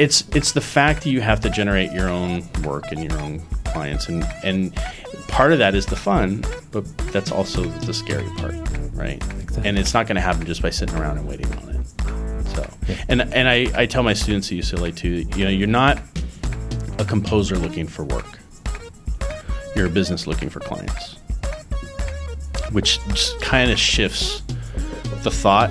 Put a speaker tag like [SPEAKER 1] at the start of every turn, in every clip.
[SPEAKER 1] it's the fact that you have to generate your own work and your own clients, and part of that is the fun, but that's also the scary part, right? Exactly. And it's not going to happen just by sitting around and waiting on it. So, and I tell my students at UCLA too, you're not a composer looking for work. You're a business looking for clients, which just kind of shifts the thought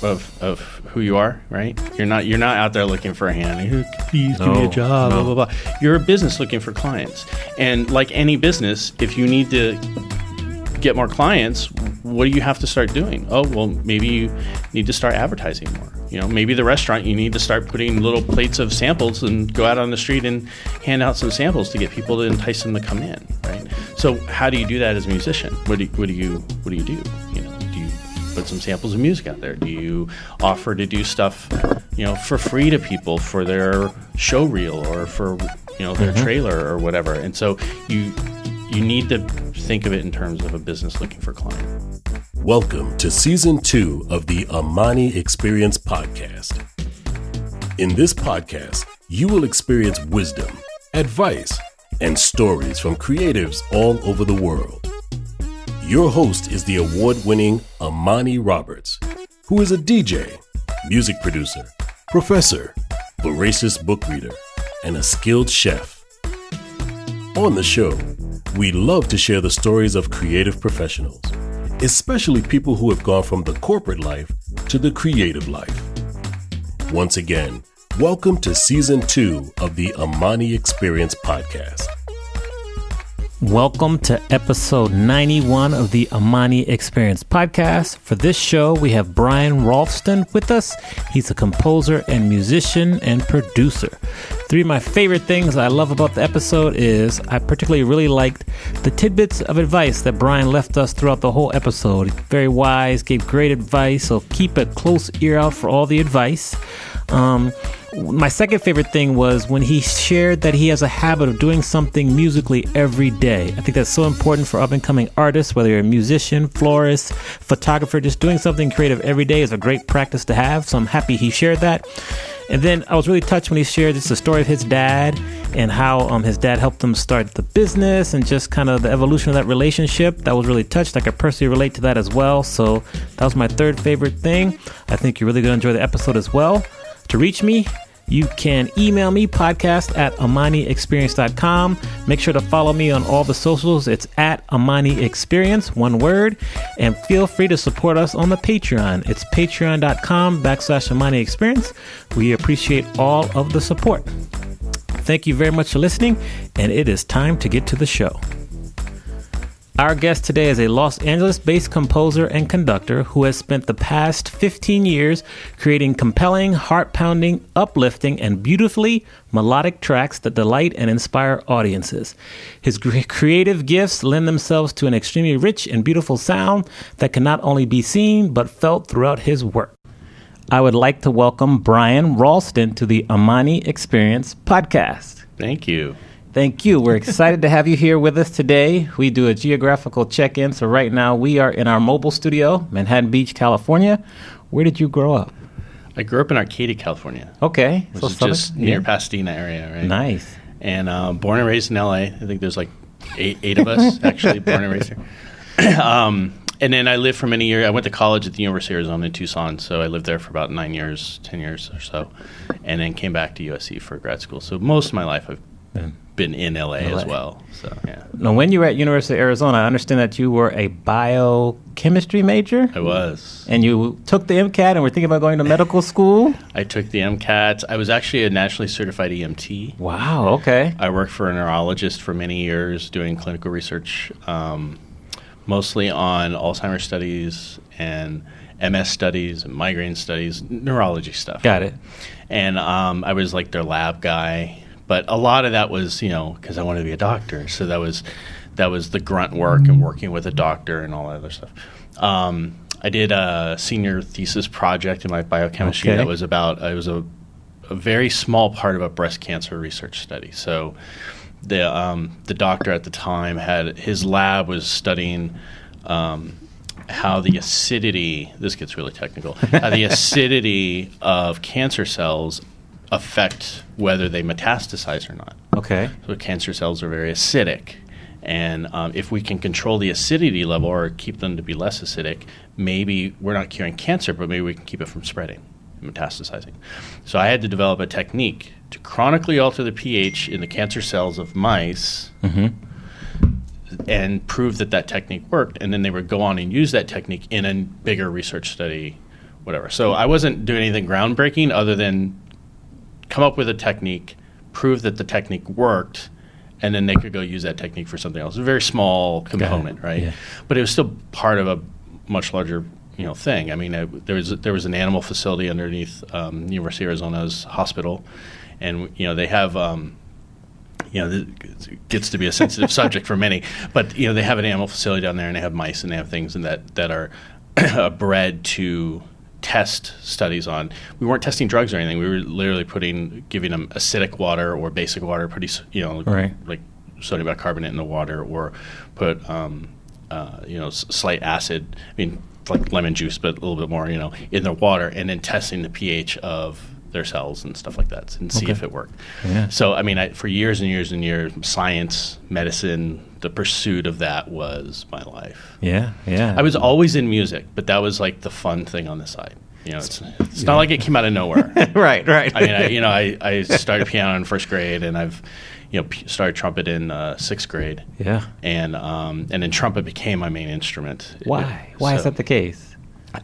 [SPEAKER 1] of who you are, right? You're not out there looking for a hand. Please give me a job, blah, blah, blah. You're a business looking for clients. And like any business, if you need to get more clients, what do you have to start doing? Oh, well, maybe you need to start advertising more. Maybe the restaurant, you need to start putting little plates of samples and go out on the street and hand out some samples to get people to entice them to come in, right? So how do you do that as a musician? What do you do? Do you put some samples of music out there? Do you offer to do stuff, for free to people for their show reel or for, their trailer or whatever? And so you need to think of it in terms of a business looking for clients.
[SPEAKER 2] Welcome to Season 2 of the Amani Experience Podcast. In this podcast, you will experience wisdom, advice, and stories from creatives all over the world. Your host is the award-winning Amani Roberts, who is a DJ, music producer, professor, voracious book reader, and a skilled chef. On the show, we love to share the stories of creative professionals, especially people who have gone from the corporate life to the creative life. Once again, welcome to Season 2 of the Amani Experience Podcast.
[SPEAKER 3] Welcome to episode 91 of the Amani Experience Podcast. For this show, we have Brian Ralston with us. He's a composer and musician and producer. Three of my favorite things I love about the episode is I particularly really liked the tidbits of advice that Brian left us throughout the whole episode. Very wise, gave great advice, so keep a close ear out for all the advice. My second favorite thing was when he shared that he has a habit of doing something musically every day. I think that's so important for up-and-coming artists, whether you're a musician, florist, photographer. Just doing something creative every day is a great practice to have, so I'm happy he shared that. And then I was really touched when he shared just the story of his dad and how his dad helped him start the business and just kind of the evolution of that relationship. That was really touched. I could personally relate to that as well. So that was my third favorite thing. I think you're really going to enjoy the episode as well. To reach me, you can email me, podcast@amaniexperience.com. Make sure to follow me on all the socials. It's at Amani Experience, one word. And feel free to support us on the Patreon. It's patreon.com/Amani Experience. We appreciate all of the support. Thank you very much for listening, and it is time to get to the show. Our guest today is a Los Angeles-based composer and conductor who has spent the past 15 years creating compelling, heart-pounding, uplifting, and beautifully melodic tracks that delight and inspire audiences. His creative gifts lend themselves to an extremely rich and beautiful sound that can not only be seen but felt throughout his work. I would like to welcome Brian Ralston to the Amani Experience Podcast.
[SPEAKER 1] Thank you.
[SPEAKER 3] Thank you. We're excited to have you here with us today. We do a geographical check-in. So right now we are in our mobile studio, Manhattan Beach, California. Where did you grow up?
[SPEAKER 1] I grew up in Arcadia, California.
[SPEAKER 3] Okay.
[SPEAKER 1] Which is just near Pasadena area, right?
[SPEAKER 3] Nice.
[SPEAKER 1] And born and raised in LA. I think there's like eight of us actually born and raised here. And then I lived for many years. I went to college at the University of Arizona in Tucson. So I lived there for about 9 years, 10 years or so. And then came back to USC for grad school. So most of my life I've been in LA as well. So yeah.
[SPEAKER 3] Now, when you were at University of Arizona, I understand that you were a biochemistry major.
[SPEAKER 1] I was.
[SPEAKER 3] And you took the MCAT and were thinking about going to medical school?
[SPEAKER 1] I took the MCAT. I was actually a nationally certified EMT.
[SPEAKER 3] Wow, okay.
[SPEAKER 1] I worked for a neurologist for many years doing clinical research, mostly on Alzheimer's studies and MS studies and migraine studies, neurology stuff.
[SPEAKER 3] Got it.
[SPEAKER 1] And I was like their lab guy. But a lot of that was, because I wanted to be a doctor. So that was the grunt work and working with a doctor and all that other stuff. I did a senior thesis project in my biochemistry that was about, it was a very small part of a breast cancer research study. So the doctor at the time his lab was studying how the acidity, this gets really technical, how the acidity of cancer cells affect whether they metastasize or not.
[SPEAKER 3] Okay.
[SPEAKER 1] So cancer cells are very acidic. And if we can control the acidity level or keep them to be less acidic, maybe we're not curing cancer, but maybe we can keep it from spreading and metastasizing. So I had to develop a technique to chronically alter the pH in the cancer cells of mice and prove that technique worked. And then they would go on and use that technique in a bigger research study, whatever. So I wasn't doing anything groundbreaking other than come up with a technique, prove that the technique worked, and then they could go use that technique for something else. A very small component, right? Yeah. But it was still part of a much larger, thing. I mean, there was an animal facility underneath University of Arizona's hospital, and they have, it gets to be a sensitive subject for many, but they have an animal facility down there, and they have mice, and they have things that are bred to test studies on. We weren't testing drugs or anything. We were literally giving them acidic water or basic water, like sodium bicarbonate in the water, or put slight acid. I mean, like lemon juice, but a little bit more, in the water, and then testing the pH of their cells and stuff like that, and see if it worked. Yeah. So, I mean, for years and years and years, science, medicine, the pursuit of that was my life.
[SPEAKER 3] Yeah, yeah.
[SPEAKER 1] I was always in music, but that was like the fun thing on the side. It's not like it came out of nowhere.
[SPEAKER 3] Right.
[SPEAKER 1] I mean, I started piano in first grade, and I've, started trumpet in sixth grade. Yeah. And then trumpet became my main instrument.
[SPEAKER 3] Why? Why is that the case?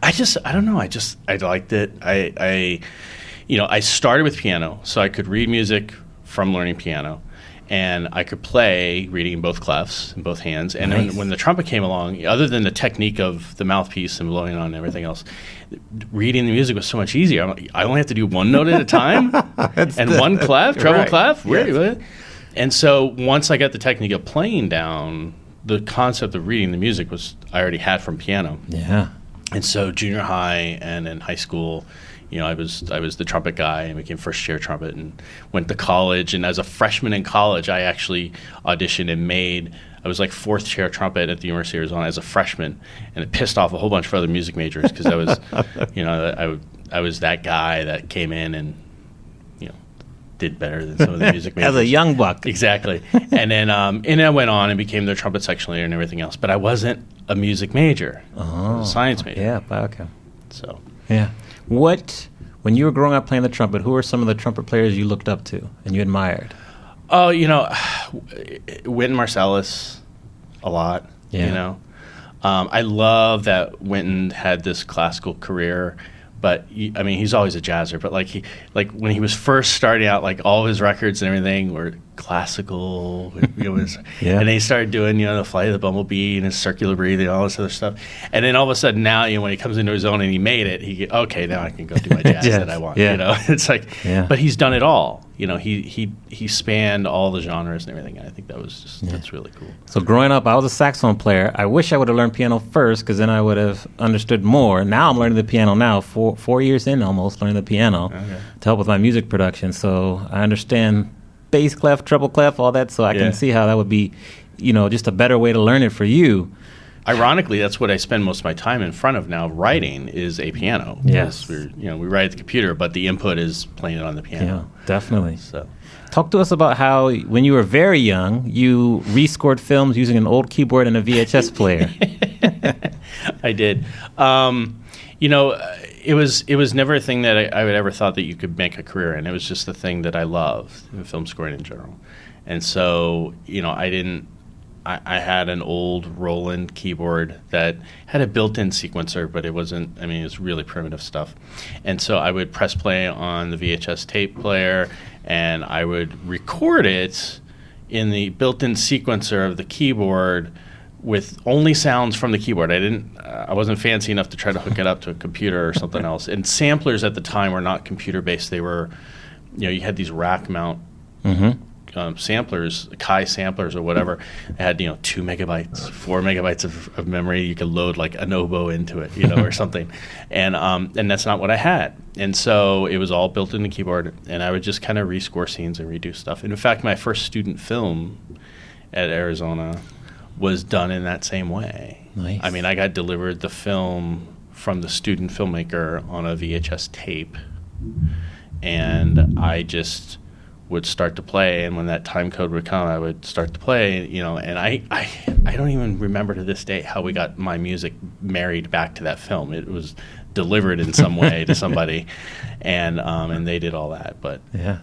[SPEAKER 1] I don't know. I liked it. I started with piano, so I could read music from learning piano, and I could play reading in both clefs, in both hands. And then when the trumpet came along, other than the technique of the mouthpiece and blowing on and everything else, reading the music was so much easier. I only have to do one note at a time and one clef, treble clef. Yes. And so once I got the technique of playing down, the concept of reading the music I already had from piano.
[SPEAKER 3] Yeah.
[SPEAKER 1] And so junior high and in high school, I was the trumpet guy and became first chair trumpet, and went to college. And as a freshman in college, I actually auditioned and I was like fourth chair trumpet at the University of Arizona as a freshman, and it pissed off a whole bunch of other music majors because I was, I was that guy that came in and, did better than some of the music majors.
[SPEAKER 3] As a young buck.
[SPEAKER 1] Exactly. And then I went on and became their trumpet section leader and everything else. But I wasn't a music major. I was a science major.
[SPEAKER 3] Yeah, biochem.
[SPEAKER 1] So. Yeah.
[SPEAKER 3] When you were growing up playing the trumpet, who were some of the trumpet players you looked up to and you admired?
[SPEAKER 1] Oh, Wynton Marsalis a lot, I love that Wynton had this classical career, but he's always a jazzer, but when he was first starting out, like all of his records and everything were classical, and then he started doing, the Flight of the Bumblebee and his circular breathing, all this other stuff. And then all of a sudden now, when he comes into his own and he made it, now I can go do my jazz that I want, It's like, but he's done it all. He spanned all the genres and everything. And I think that was that's really cool.
[SPEAKER 3] So growing up, I was a saxophone player. I wish I would have learned piano first, because then I would have understood more. Now I'm learning the piano now, 4 years in almost, learning the piano to help with my music production. So I understand bass clef, treble clef, all that. So I can see how that would be, just a better way to learn it for you.
[SPEAKER 1] Ironically, that's what I spend most of my time in front of now. Writing is a piano.
[SPEAKER 3] Yes,
[SPEAKER 1] we write at the computer, but the input is playing it on the piano.
[SPEAKER 3] Yeah, definitely.
[SPEAKER 1] So,
[SPEAKER 3] talk to us about how, when you were very young, you rescored films using an old keyboard and a VHS player.
[SPEAKER 1] I did. It was never a thing that I would ever thought that you could make a career in. It was just the thing that I loved, film scoring in general. And so, I had an old Roland keyboard that had a built-in sequencer, but it wasn't, it was really primitive stuff. And so I would press play on the VHS tape player, and I would record it in the built-in sequencer of the keyboard with only sounds from the keyboard. I wasn't fancy enough to try to hook it up to a computer or something else. And samplers at the time were not computer-based. They were, you had these rack mount samplers, Kai samplers or whatever. It had 2 megabytes, 4 megabytes of memory. You could load like an oboe into it, or something. And that's not what I had. And so it was all built in the keyboard, and I would just kind of rescore scenes and redo stuff. And in fact, my first student film at Arizona was done in that same way.
[SPEAKER 3] Nice.
[SPEAKER 1] I got delivered the film from the student filmmaker on a VHS tape. and I just would start to play, and when that time code would come, I would start to play, and I don't even remember to this day how we got my music married back to that film. It was delivered in some way to somebody, and they did all that, but yeah.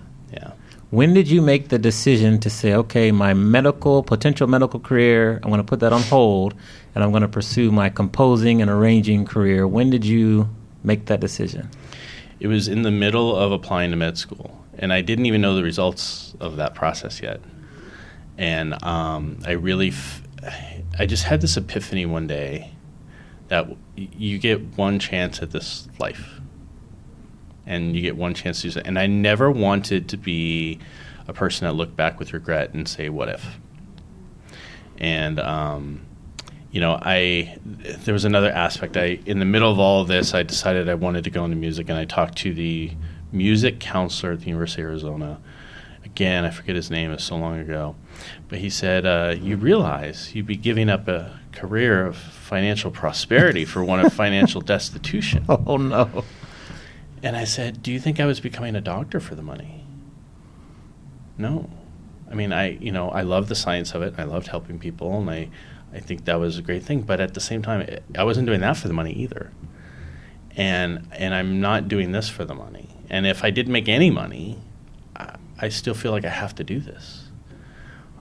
[SPEAKER 3] When did you make the decision to say, okay, my potential medical career, I'm going to put that on hold, and I'm going to pursue my composing and arranging career? When did you make that decision?
[SPEAKER 1] It was in the middle of applying to med school, and I didn't even know the results of that process yet. And I just had this epiphany one day that you get one chance at this life, and you get one chance to use it. And I never wanted to be a person that looked back with regret and say, what if? And, there was another aspect. In the middle of all of this, I decided I wanted to go into music, and I talked to the music counselor at the University of Arizona. Again, I forget his name, it was so long ago. But he said, you realize you'd be giving up a career of financial prosperity for one of financial destitution.
[SPEAKER 3] Oh, no.
[SPEAKER 1] And I said, do you think I was becoming a doctor for the money? No. I mean, I love the science of it. I loved helping people, and I think that was a great thing. But at the same time, I wasn't doing that for the money either. And I'm not doing this for the money. And if I didn't make any money, I still feel like I have to do this.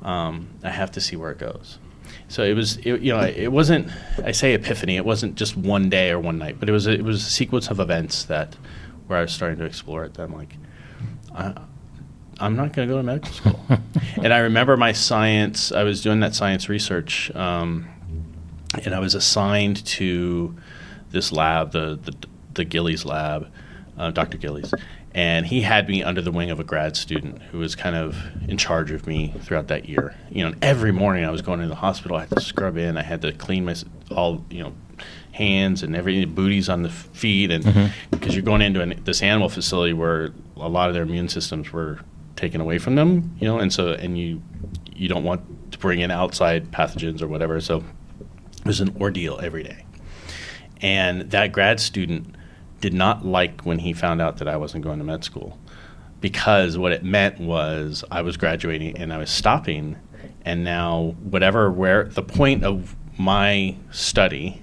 [SPEAKER 1] I have to see where it goes. So it wasn't, I say epiphany, it wasn't just one day or one night, but it was a sequence of events where I was starting to explore it. That I'm like, I'm not going to go to medical school. And I remember I was doing that science research, and I was assigned to this lab, the Gillies lab, Dr. Gillies. And he had me under the wing of a grad student who was kind of in charge of me throughout that year. And every morning I was going into the hospital, I had to scrub in, I had to clean my hands and everything, booties on the feet, and because you're going into this animal facility where a lot of their immune systems were taken away from them, and you don't want to bring in outside pathogens or whatever. So it was an ordeal every day. And that grad student did not like when he found out that I wasn't going to med school, because what it meant was I was graduating and I was stopping, and now where the point of my study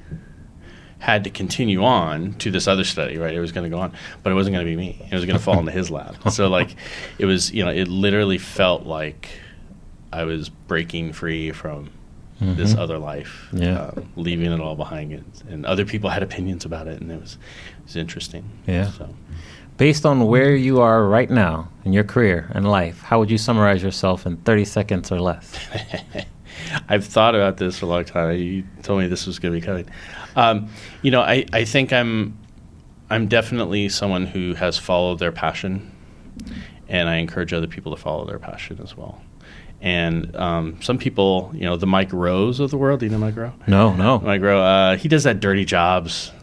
[SPEAKER 1] had to continue on to this other study, right? It was going to go on, but it wasn't going to be me. It was going to fall into his lab. So it was, it literally felt like I was breaking free from this other life, leaving it all behind. And other people had opinions about it, and it was interesting.
[SPEAKER 3] Yeah.
[SPEAKER 1] So.
[SPEAKER 3] Based on where you are right now in your career and life, how would you summarize yourself in 30 seconds or less?
[SPEAKER 1] I've thought about this for a long time. You told me this was going to be coming. I think I'm definitely someone who has followed their passion, and I encourage other people to follow their passion as well. And some people, the Mike Rowe's of the world. Do you know Mike Rowe?
[SPEAKER 3] No.
[SPEAKER 1] Mike Rowe. He does that Dirty Jobs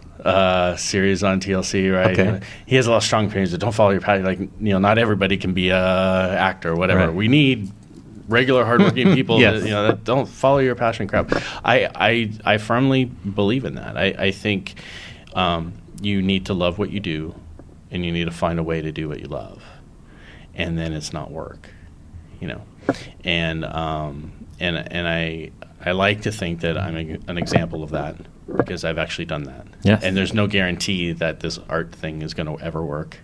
[SPEAKER 1] series on TLC, right?
[SPEAKER 3] Okay.
[SPEAKER 1] He has a lot of strong opinions that don't follow your passion. Not everybody can be a actor or whatever. Right. We need regular, hardworking people that don't follow your passion crap. I firmly believe in that. I think you need to love what you do, and you need to find a way to do what you love, and then it's not work, And I like to think that I'm an example of that, because I've actually done that.
[SPEAKER 3] Yes.
[SPEAKER 1] And there's no guarantee that this art thing is going to ever work,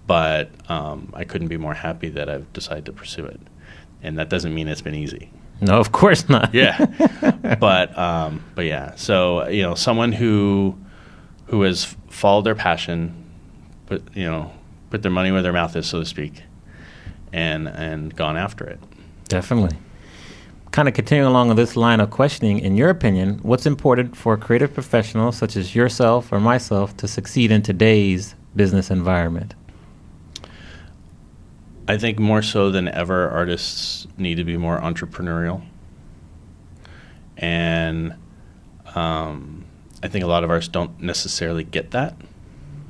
[SPEAKER 1] but I couldn't be more happy that I've decided to pursue it. And that doesn't mean it's been easy.
[SPEAKER 3] No, of course not.
[SPEAKER 1] Yeah. But yeah. So, someone who has followed their passion, put their money where their mouth is, so to speak, and gone after it.
[SPEAKER 3] Definitely. Kind of continuing along with this line of questioning, in your opinion, what's important for creative professionals such as yourself or myself to succeed in today's business environment?
[SPEAKER 1] I think more so than ever, artists need to be more entrepreneurial. And I think a lot of artists don't necessarily get that.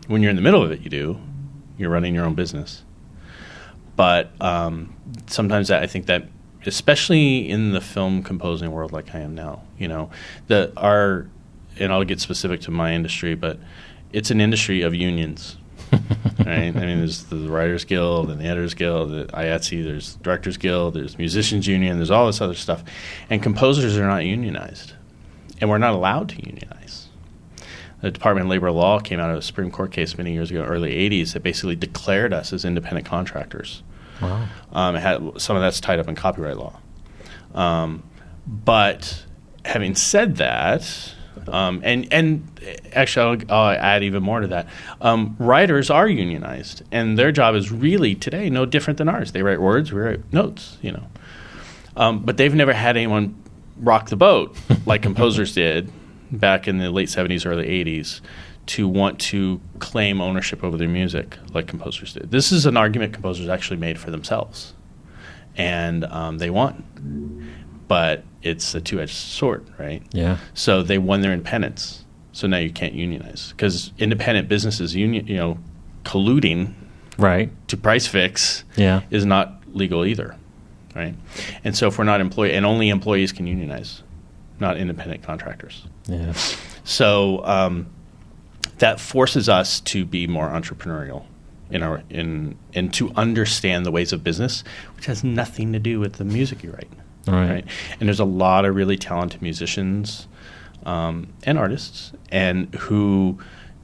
[SPEAKER 1] When you're in the middle of it, you do. You're running your own business. But sometimes I think that, especially in the film composing world like I am now, and I'll get specific to my industry, but it's an industry of unions. right? I mean, there's the Writers Guild and the Editors Guild, the IATSE, there's Directors Guild, there's Musicians Union, there's all this other stuff. And composers are not unionized. And we're not allowed to unionize. The Department of Labor Law came out of a Supreme Court case many years ago, early 80s, that basically declared us as independent contractors.
[SPEAKER 3] Wow.
[SPEAKER 1] Some of that's tied up in copyright law. But having said that, and actually I'll add even more to that, writers are unionized, and their job is really today no different than ours. They write words, we write notes, but they've never had anyone rock the boat like composers did back in the late 70s, early 80s, to want to claim ownership over their music like composers did. This is an argument composers actually made for themselves, and they won. But it's a two-edged sword, right?
[SPEAKER 3] Yeah.
[SPEAKER 1] So they won their independence. So now you can't unionize because independent businesses colluding to price fix is not legal either, right? And so if we're not and only employees can unionize, not independent contractors.
[SPEAKER 3] Yeah.
[SPEAKER 1] So that forces us to be more entrepreneurial and to understand the ways of business, which has nothing to do with the music you write. Right. And there's a lot of really talented musicians and artists and who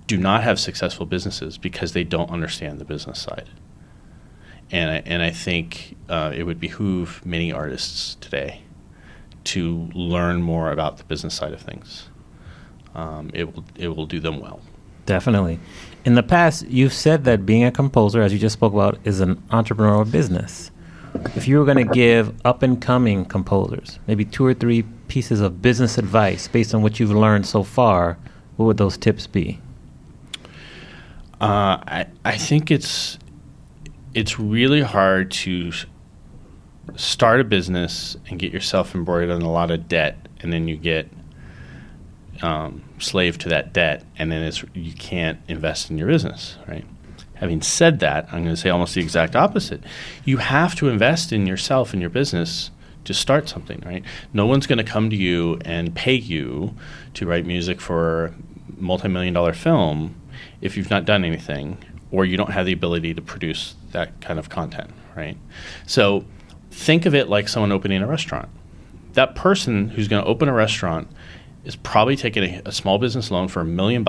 [SPEAKER 1] do not have successful businesses because they don't understand the business side. And I think it would behoove many artists today to learn more about the business side of things. It will do them well.
[SPEAKER 3] Definitely. In the past, you've said that being a composer, as you just spoke about, is an entrepreneurial business. If you were going to give up-and-coming composers maybe 2 or 3 pieces of business advice based on what you've learned so far, what would those tips be?
[SPEAKER 1] I think it's really hard to start a business and get yourself embroidered in a lot of debt, and then you get slave to that debt, and then you can't invest in your business, right? Having said that, I'm going to say almost the exact opposite. You have to invest in yourself and your business to start something, right? No one's going to come to you and pay you to write music for a multi-million-dollar film if you've not done anything or you don't have the ability to produce that kind of content, right? So think of it like someone opening a restaurant. That person who's going to open a restaurant is probably taking a small business loan for $1 million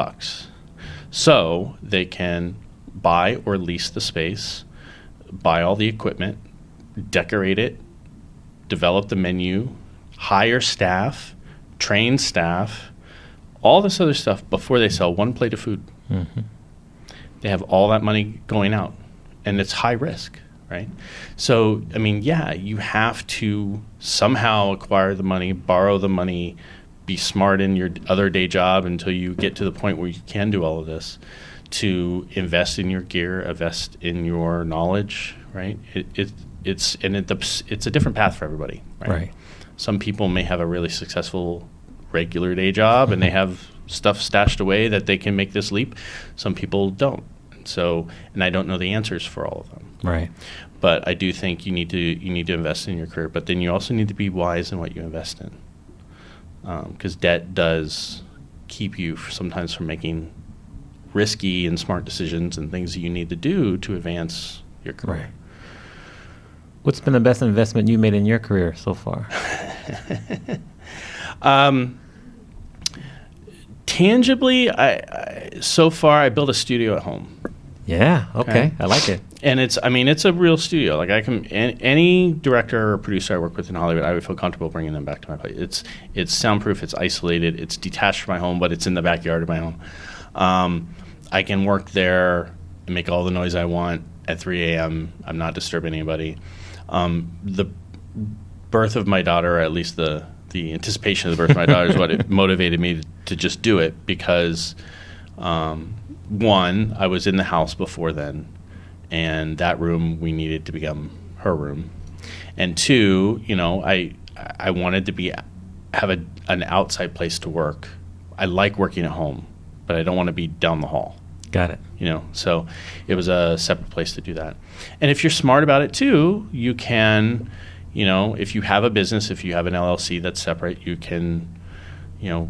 [SPEAKER 1] so they can buy or lease the space, buy all the equipment, decorate it, develop the menu, hire staff, train staff, all this other stuff before they sell one plate of food. Mm-hmm. They have all that money going out, and it's high risk, right? So, I mean, you have to somehow acquire the money, borrow the money, be smart in your other day job until you get to the point where you can do all of this, to invest in your gear, invest in your knowledge, right? It's a different path for everybody, right? Some people may have a really successful regular day job and they have stuff stashed away that they can make this leap. Some people don't. So, and I don't know the answers for all of them.
[SPEAKER 3] Right.
[SPEAKER 1] But I do think you need to invest in your career, but then you also need to be wise in what you invest in, because debt does keep you sometimes from making risky and smart decisions and things that you need to do to advance your career.
[SPEAKER 3] Right. What's been the best investment you made in your career so far?
[SPEAKER 1] Tangibly, so far I built a studio at home.
[SPEAKER 3] Yeah. Okay. I like it.
[SPEAKER 1] And it's a real studio. Like any director or producer I work with in Hollywood, I would feel comfortable bringing them back to my place. It's soundproof. It's isolated. It's detached from my home, but it's in the backyard of my home. I can work there and make all the noise I want at 3 a.m. I'm not disturbing anybody. The birth of my daughter, or at least the anticipation of the birth of my daughter, is what it motivated me to just do it because, one, I was in the house before then, and that room we needed to become her room. And two, I wanted to have an outside place to work. I like working at home, but I don't want to be down the hall.
[SPEAKER 3] Got it.
[SPEAKER 1] So it was a separate place to do that. And if you're smart about it too, you can, if you have a business, if you have an LLC that's separate, you can,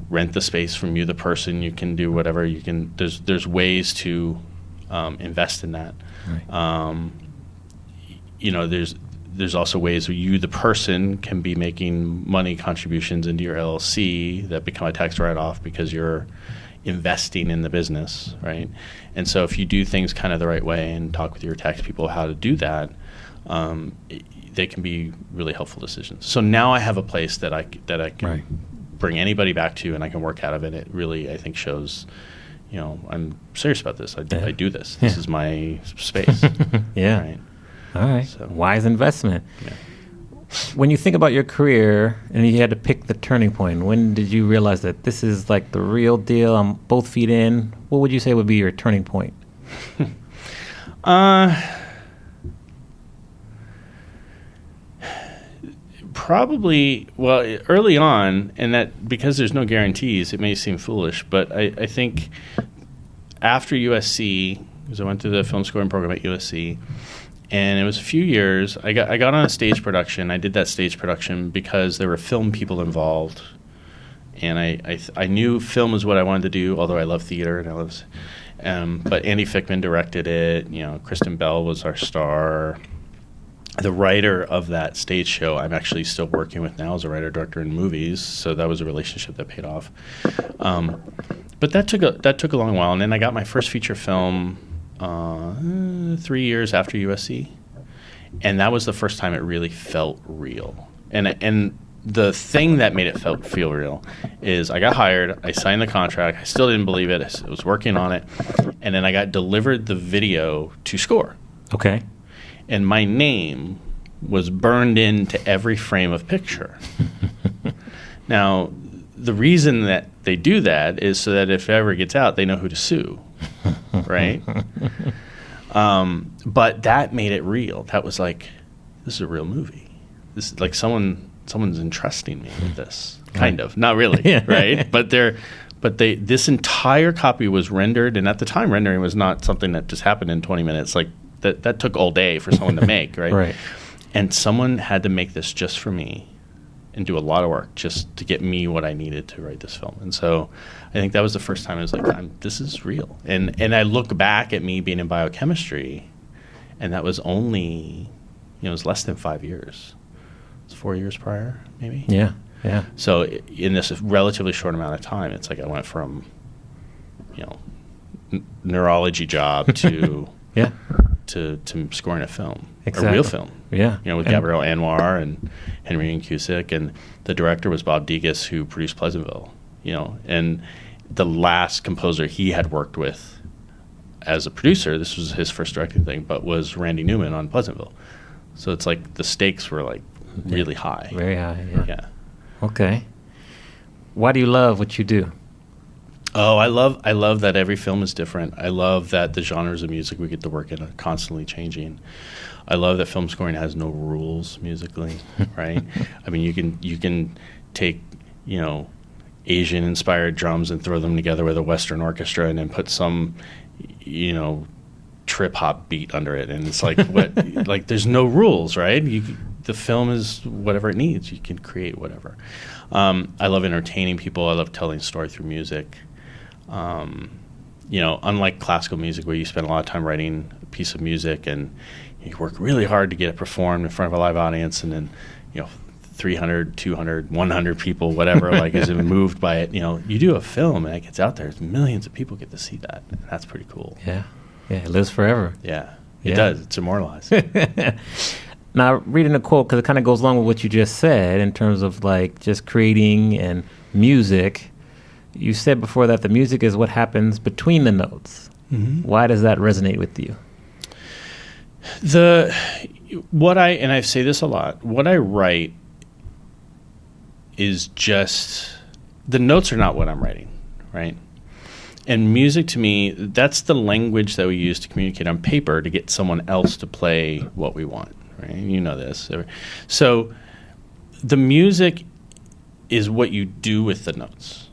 [SPEAKER 1] rent the space from you, the person. You can do whatever you can. There's ways to invest in that.
[SPEAKER 3] Right.
[SPEAKER 1] There's also ways where you, the person, can be making money contributions into your LLC that become a tax write-off because you're investing in the business, right? And so if you do things kind of the right way and talk with your tax people how to do that, they can be really helpful decisions. So now I have a place that I can bring anybody back to, and I can work out of it. It really, I think, shows, I'm serious about this. I do this. This is my space.
[SPEAKER 3] Yeah.
[SPEAKER 1] Right?
[SPEAKER 3] All right.
[SPEAKER 1] So,
[SPEAKER 3] wise investment.
[SPEAKER 1] Yeah.
[SPEAKER 3] When you think about your career and you had to pick the turning point, when did you realize that this is like the real deal? I'm both feet in. What would you say would be your turning point?
[SPEAKER 1] Probably, well, early on, and that because there's no guarantees, it may seem foolish, but I think after USC, because I went through the film scoring program at USC, and it was a few years. I got on a stage production. I did that stage production because there were film people involved, and I knew film was what I wanted to do. Although I love theater and I love, but Andy Fickman directed it. Kristen Bell was our star. The writer of that stage show, I'm actually still working with now as a writer director in movies. So that was a relationship that paid off. But that took a long while, and then I got my first feature film 3 years after USC, and that was the first time it really felt real. And the thing that made it feel real is I got hired, I signed the contract, I still didn't believe it, I was working on it, and then I got delivered the video to score.
[SPEAKER 3] Okay.
[SPEAKER 1] And my name was burned into every frame of picture. Now, the reason that they do that is so that if it ever gets out, they know who to sue. Right? But that made it real. That was like, this is a real movie. This is like someone's entrusting me with this. Kind of. Not really, right? But this entire copy was rendered, and at the time rendering was not something that just happened in 20 minutes. Like that took all day for someone to make, right?
[SPEAKER 3] Right.
[SPEAKER 1] And someone had to make this just for me and do a lot of work just to get me what I needed to write this film. And so I think that was the first time I was like, this is real. And I look back at me being in biochemistry, and that was only, it was less than 5 years. It was 4 years prior, maybe?
[SPEAKER 3] Yeah, yeah.
[SPEAKER 1] So in this relatively short amount of time, it's like I went from, neurology job to to scoring a film, a real film.
[SPEAKER 3] Yeah.
[SPEAKER 1] With Gabrielle Anwar and Henry and Cusick, and the director was Bob Degas, who produced Pleasantville. And the last composer he had worked with as a producer, this was his first directing thing, but was Randy Newman on Pleasantville. So it's like the stakes were like really high.
[SPEAKER 3] Very high,
[SPEAKER 1] Yeah.
[SPEAKER 3] Okay. Why do you love what you do?
[SPEAKER 1] Oh, I love that every film is different. I love that the genres of music we get to work in are constantly changing. I love that film scoring has no rules musically, right? I mean, you can take, Asian-inspired drums and throw them together with a Western orchestra and then put some, trip-hop beat under it. And it's like, what? Like, there's no rules, right? The film is whatever it needs. You can create whatever. I love entertaining people. I love telling a story through music. Unlike classical music where you spend a lot of time writing a piece of music and you work really hard to get it performed in front of a live audience, and then 300, 200, 100 people, whatever, is moved by it. You do a film and it gets out there, millions of people get to see that, and that's pretty cool.
[SPEAKER 3] Yeah, it lives forever.
[SPEAKER 1] Yeah, it does. It's immortalized.
[SPEAKER 3] Now, reading a quote, because it kind of goes along with what you just said in terms of just creating and music. You said before that the music is what happens between the notes. Mm-hmm. Why does that resonate with you?
[SPEAKER 1] And I say this a lot, what I write is just, the notes are not what I'm writing, right? And music to me, that's the language that we use to communicate on paper to get someone else to play what we want, right? You know this. So the music is what you do with the notes,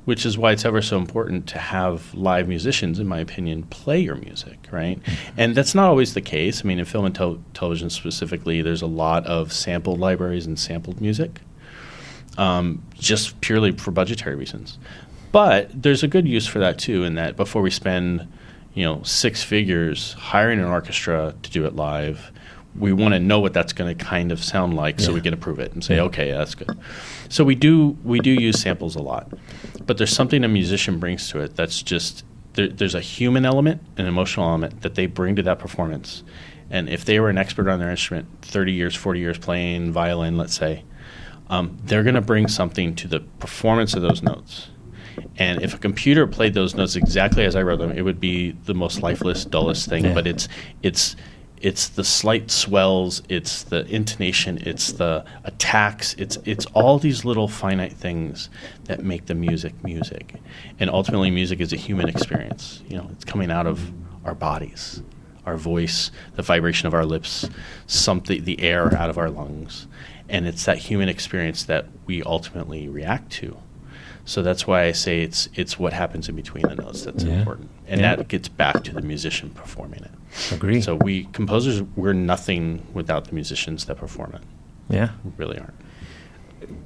[SPEAKER 1] which is why it's ever so important to have live musicians, in my opinion, play your music, right? And that's not always the case. I mean, in film and television specifically, there's a lot of sampled libraries and sampled music, just purely for budgetary reasons. But there's a good use for that, too, in that before we spend, six figures, hiring an orchestra to do it live. We want to know what that's going to kind of sound like so we can approve it and say, okay, that's good. So we do use samples a lot. But there's something a musician brings to it that's just, there's a human element, an emotional element that they bring to that performance. And if they were an expert on their instrument, 30 years, 40 years playing violin, let's say, they're going to bring something to the performance of those notes. And if a computer played those notes exactly as I wrote them, it would be the most lifeless, dullest thing. Yeah. But it's the slight swells, it's the intonation, it's the attacks, it's all these little finite things that make the music. And ultimately, music is a human experience. It's coming out of our bodies, our voice, the vibration of our lips, the air out of our lungs. And it's that human experience that we ultimately react to. So that's why I say it's what happens in between the notes that's important. And that gets back to the musician performing it.
[SPEAKER 3] Agree.
[SPEAKER 1] So composers, we're nothing without the musicians that perform it.
[SPEAKER 3] Yeah.
[SPEAKER 1] We really aren't.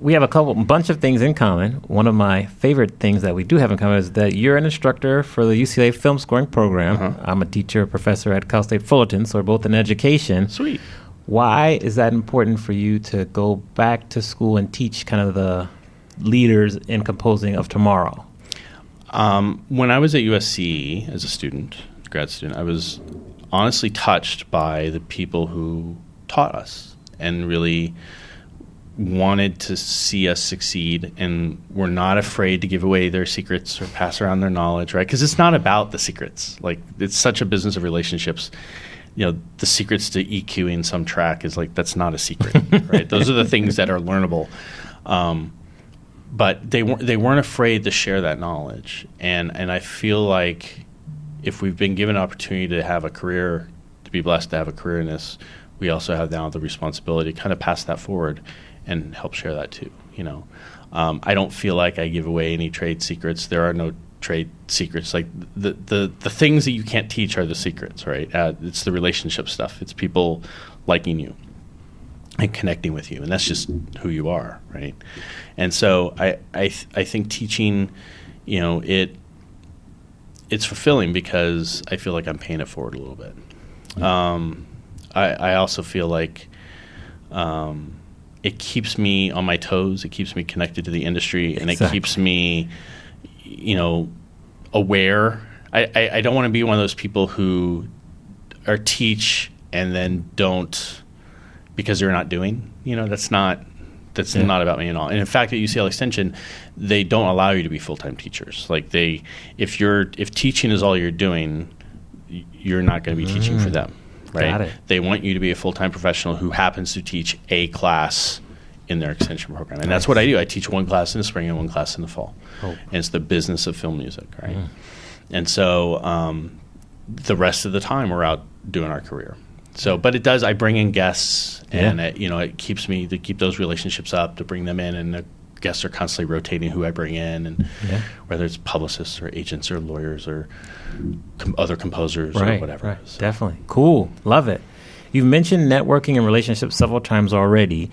[SPEAKER 3] We have bunch of things in common. One of my favorite things that we do have in common is that you're an instructor for the UCLA film scoring program. Uh-huh. I'm a professor at Cal State Fullerton, so we're both in education.
[SPEAKER 1] Sweet.
[SPEAKER 3] Why is that important for you to go back to school and teach kind of the leaders in composing of tomorrow?
[SPEAKER 1] When I was at USC as a grad student, I was honestly touched by the people who taught us and really wanted to see us succeed and were not afraid to give away their secrets or pass around their knowledge, right? Because it's not about the secrets. Like, it's such a business of relationships. The secrets to EQing some track is that's not a secret, right? Those are the things that are learnable. But they weren't afraid to share that knowledge. And I feel like if we've been given an opportunity to have a career, to be blessed to have a career in this, we also have now the responsibility to kind of pass that forward and help share that too. I don't feel like I give away any trade secrets. There are no trade secrets. Like the things that you can't teach are the secrets, right? It's the relationship stuff. It's people liking you and connecting with you, and that's just who you are, right? And so I think teaching, it's fulfilling because I feel like I'm paying it forward a little bit. I also feel like it keeps me on my toes. It keeps me connected to the industry, and it keeps me, aware. I don't want to be one of those people who teach and then don't because they're not doing. That's not about me at all. And in fact, at UCLA Extension, they don't allow you to be full-time teachers. Like if teaching is all you're doing, you're not going to be teaching for them, right?
[SPEAKER 3] Got it.
[SPEAKER 1] They want you to be a full-time professional who happens to teach a class in their extension program. And that's what I do. I teach one class in the spring and one class in the fall. Oh. And it's the business of film music, right? And so the rest of the time we're out doing our career. So, but it does. I bring in guests, and it keeps me to keep those relationships up, to bring them in, and the guests are constantly rotating who I bring in, and whether it's publicists or agents or lawyers or other composers or whatever.
[SPEAKER 3] Right. So. Definitely cool. Love it. You've mentioned networking and relationships several times already,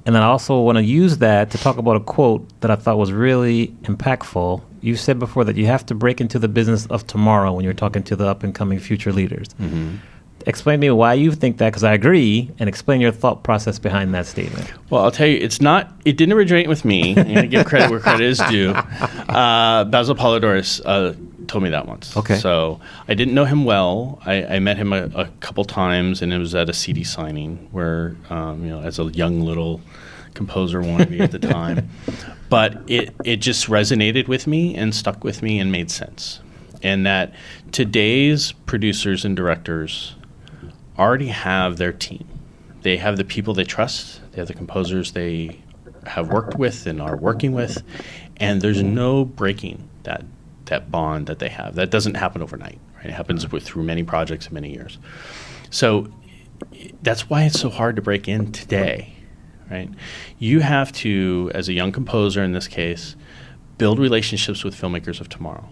[SPEAKER 3] and then I also want to use that to talk about a quote that I thought was really impactful. You said before that you have to break into the business of tomorrow when you're talking to the up and coming future leaders. Mm-hmm. Explain to me why you think that, because I agree, and explain your thought process behind that statement.
[SPEAKER 1] Well, I'll tell you, it didn't originate with me. I'm going to give credit where credit is due. Basil Polidorus told me that once.
[SPEAKER 3] Okay.
[SPEAKER 1] So I didn't know him well. I met him a couple times, and it was at a CD signing where, as a young little composer wannabe at the time. But it just resonated with me and stuck with me and made sense. And that today's producers and directors already have their team. They have the people they trust. They have the composers they have worked with and are working with, and there's no breaking that bond that they have. That doesn't happen overnight, right? It happens through many projects and many years. So that's why it's so hard to break in today, right? You have to, as a young composer in this case, build relationships with filmmakers of tomorrow.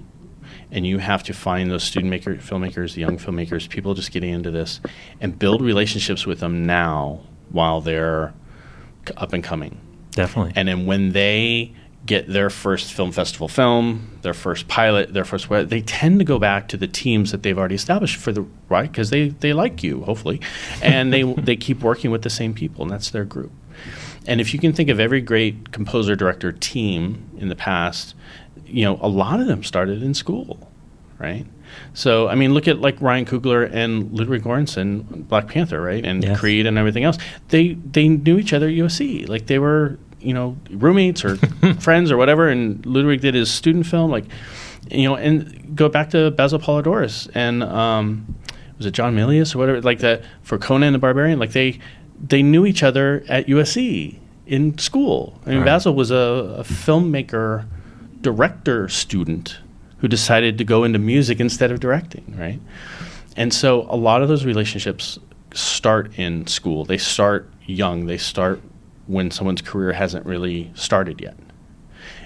[SPEAKER 1] And you have to find those filmmakers, the young filmmakers, people just getting into this, and build relationships with them now while they're up and coming.
[SPEAKER 3] Definitely.
[SPEAKER 1] And then when they get their first film festival film, their first pilot, their first web, they tend to go back to the teams that they've already established right? Because they like you, hopefully, and they keep working with the same people, and that's their group. And if you can think of every great composer, director team in the past, a lot of them started in school, right? So, I mean, look at like Ryan Coogler and Ludwig Göransson, Black Panther, right? And
[SPEAKER 3] Yes.
[SPEAKER 1] Creed and everything else. They knew each other at USC. Like they were, roommates or friends or whatever. And Ludwig did his student film, and go back to Basil Polidoris and was it John Milius or whatever, like that for Conan the Barbarian. Like they knew each other at USC in school. I mean,
[SPEAKER 3] Right.
[SPEAKER 1] Basil was a filmmaker, director student who decided to go into music instead of directing, right? And so a lot of those relationships start in school. They start young. They start when someone's career hasn't really started yet.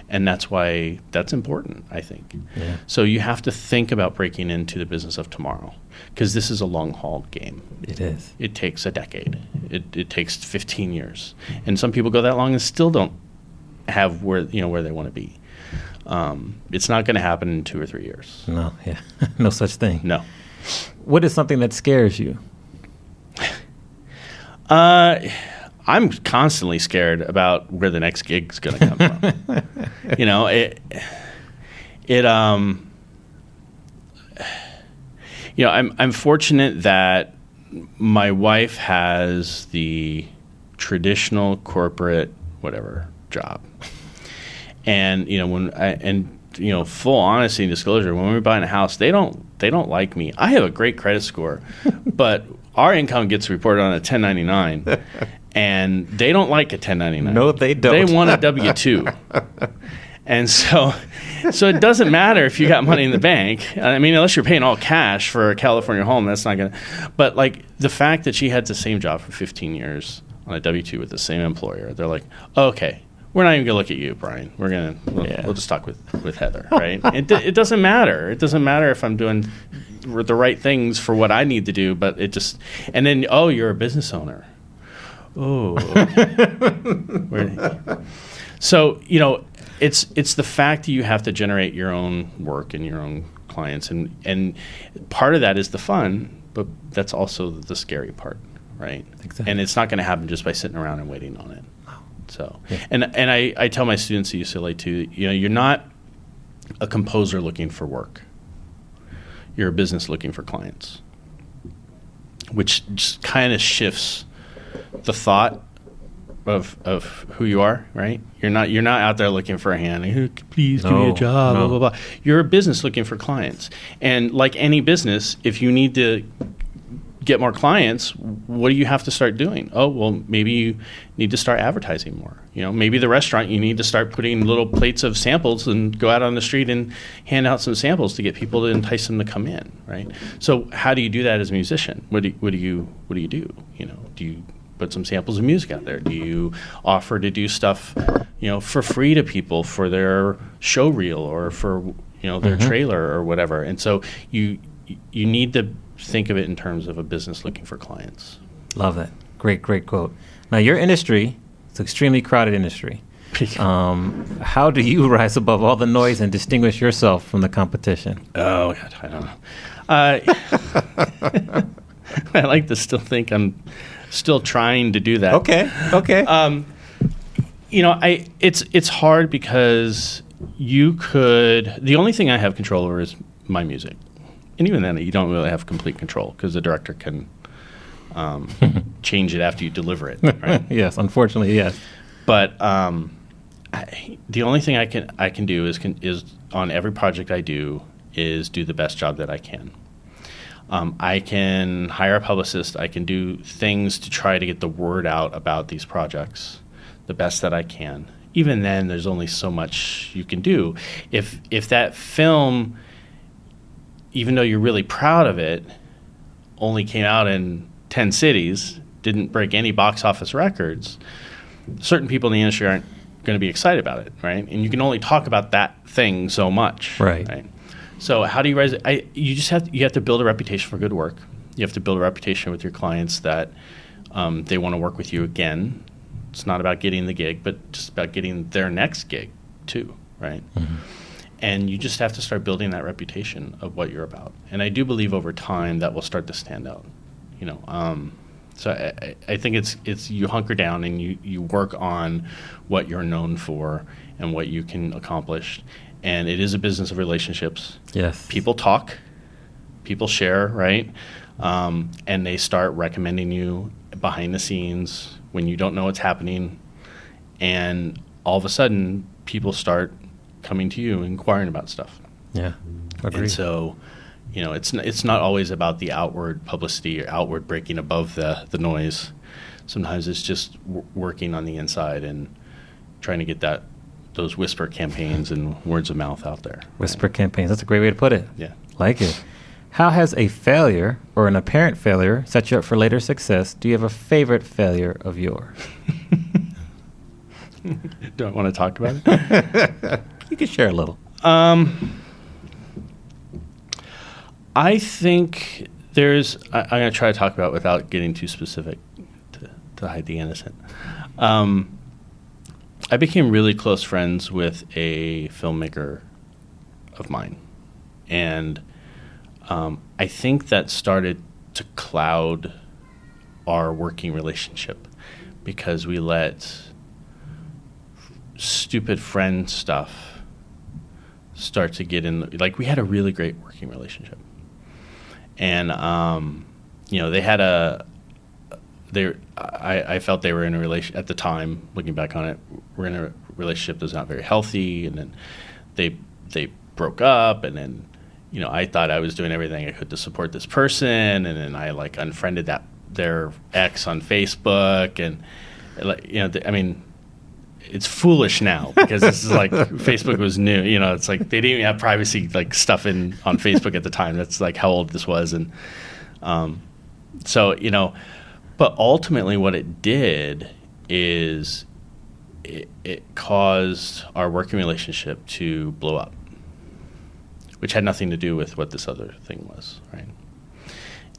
[SPEAKER 1] And that's why that's important, I think.
[SPEAKER 3] Yeah.
[SPEAKER 1] So you have to think about breaking into the business of tomorrow because this is a long-haul game.
[SPEAKER 3] It is.
[SPEAKER 1] It takes a decade. It takes 15 years. And some people go that long and still don't have where they want to be. It's not going to happen in 2 or 3 years.
[SPEAKER 3] No, yeah. No such thing.
[SPEAKER 1] No.
[SPEAKER 3] What is something that scares you?
[SPEAKER 1] I'm constantly scared about where the next gig's going to come from. I'm fortunate that my wife has the traditional corporate whatever job. And full honesty and disclosure, when we're buying a house, they don't like me. I have a great credit score, but our income gets reported on a 1099, and they don't like a 1099.
[SPEAKER 3] No, they don't.
[SPEAKER 1] They want a W-2. And so it doesn't matter if you got money in the bank. I mean, unless you're paying all cash for a California home, that's not going to. But like the fact that she had the same job for 15 years on a W-2 with the same employer, they're like, okay. We're not even going to look at you, Brian. We'll just talk with Heather, right? It doesn't matter. It doesn't matter if I'm doing the right things for what I need to do, but it just – and then, you're a business owner. Oh. So, it's the fact that you have to generate your own work and your own clients. And part of that is the fun, but that's also the scary part, right?
[SPEAKER 3] Exactly.
[SPEAKER 1] And it's not going to happen just by sitting around and waiting on it. So, and I tell my students at UCLA too, you're not a composer looking for work. You're a business looking for clients, which just kind of shifts the thought of who you are, right? You're not out there looking for a hand. Please give me a job, blah, blah, blah. You're a business looking for clients. And like any business, if you need to get more clients, what do you have to start doing? Oh, well, maybe you need to start advertising more. Maybe the restaurant, you need to start putting little plates of samples and go out on the street and hand out some samples to get people to entice them to come in, right? So how do you do that as a musician? What do you do? Do you put some samples of music out there? Do you offer to do stuff, for free to people for their show reel or for, their trailer or whatever? And so you need to think of it in terms of a business looking for clients.
[SPEAKER 3] Love that. Great quote. Now, your industry, it's an extremely crowded industry. How do you rise above all the noise and distinguish yourself from the competition? Oh,
[SPEAKER 1] God, I don't know. I like to still think I'm still trying to do that.
[SPEAKER 3] Okay.
[SPEAKER 1] It's hard because the only thing I have control over is my music. And even then, you don't really have complete control because the director can change it after you deliver it, right?
[SPEAKER 3] Yes, unfortunately, yes.
[SPEAKER 1] But the only thing I can do is on every project I do is do the best job that I can. I can hire a publicist. I can do things to try to get the word out about these projects the best that I can. Even then, there's only so much you can do. If that film, even though you're really proud of it, only came out in 10 cities, didn't break any box office records, certain people in the industry aren't going to be excited about it, right? And you can only talk about that thing so much,
[SPEAKER 3] right?
[SPEAKER 1] So how do you raise it? You have to build a reputation for good work. You have to build a reputation with your clients that they want to work with you again. It's not about getting the gig, but just about getting their next gig, too, right? And you just have to start building that reputation of what you're about. And I do believe over time that will start to stand out, you know. So I think it's you hunker down and you work on what you're known for and what you can accomplish. And it is a business of relationships.
[SPEAKER 3] Yes.
[SPEAKER 1] People talk, people share, right? And they start recommending you behind the scenes when you don't know what's happening. And all of a sudden, people start coming to you, inquiring about stuff.
[SPEAKER 3] Yeah, agreed.
[SPEAKER 1] And so, you know, it's not always about the outward publicity or outward breaking above the noise. Sometimes it's just working on the inside and trying to get those whisper campaigns and words of mouth out there.
[SPEAKER 3] Whisper campaigns. That's a great way to put it.
[SPEAKER 1] Yeah.
[SPEAKER 3] Like it. How has a failure or an apparent failure set you up for later success? Do you have a favorite failure of yours?
[SPEAKER 1] Do I want to talk about it?
[SPEAKER 3] You can share a little.
[SPEAKER 1] I think I'm going to try to talk about it without getting too specific to hide the innocent. I became really close friends with a filmmaker of mine. And I think that started to cloud our working relationship because we let stupid friend stuff start to get in. Like, we had a really great working relationship. And, you know, I felt they were in a relation at the time, looking back on it, we're in a relationship that's not very healthy. And then they broke up, and then, you know, I thought I was doing everything I could to support this person, and then I like unfriended their ex on Facebook, and you know, I mean, it's foolish now because this is like Facebook was new. You know, it's like they didn't even have privacy like stuff on Facebook at the time. That's like how old this was, and so, you know, but ultimately what it did is it caused our working relationship to blow up, which had nothing to do with what this other thing was, right?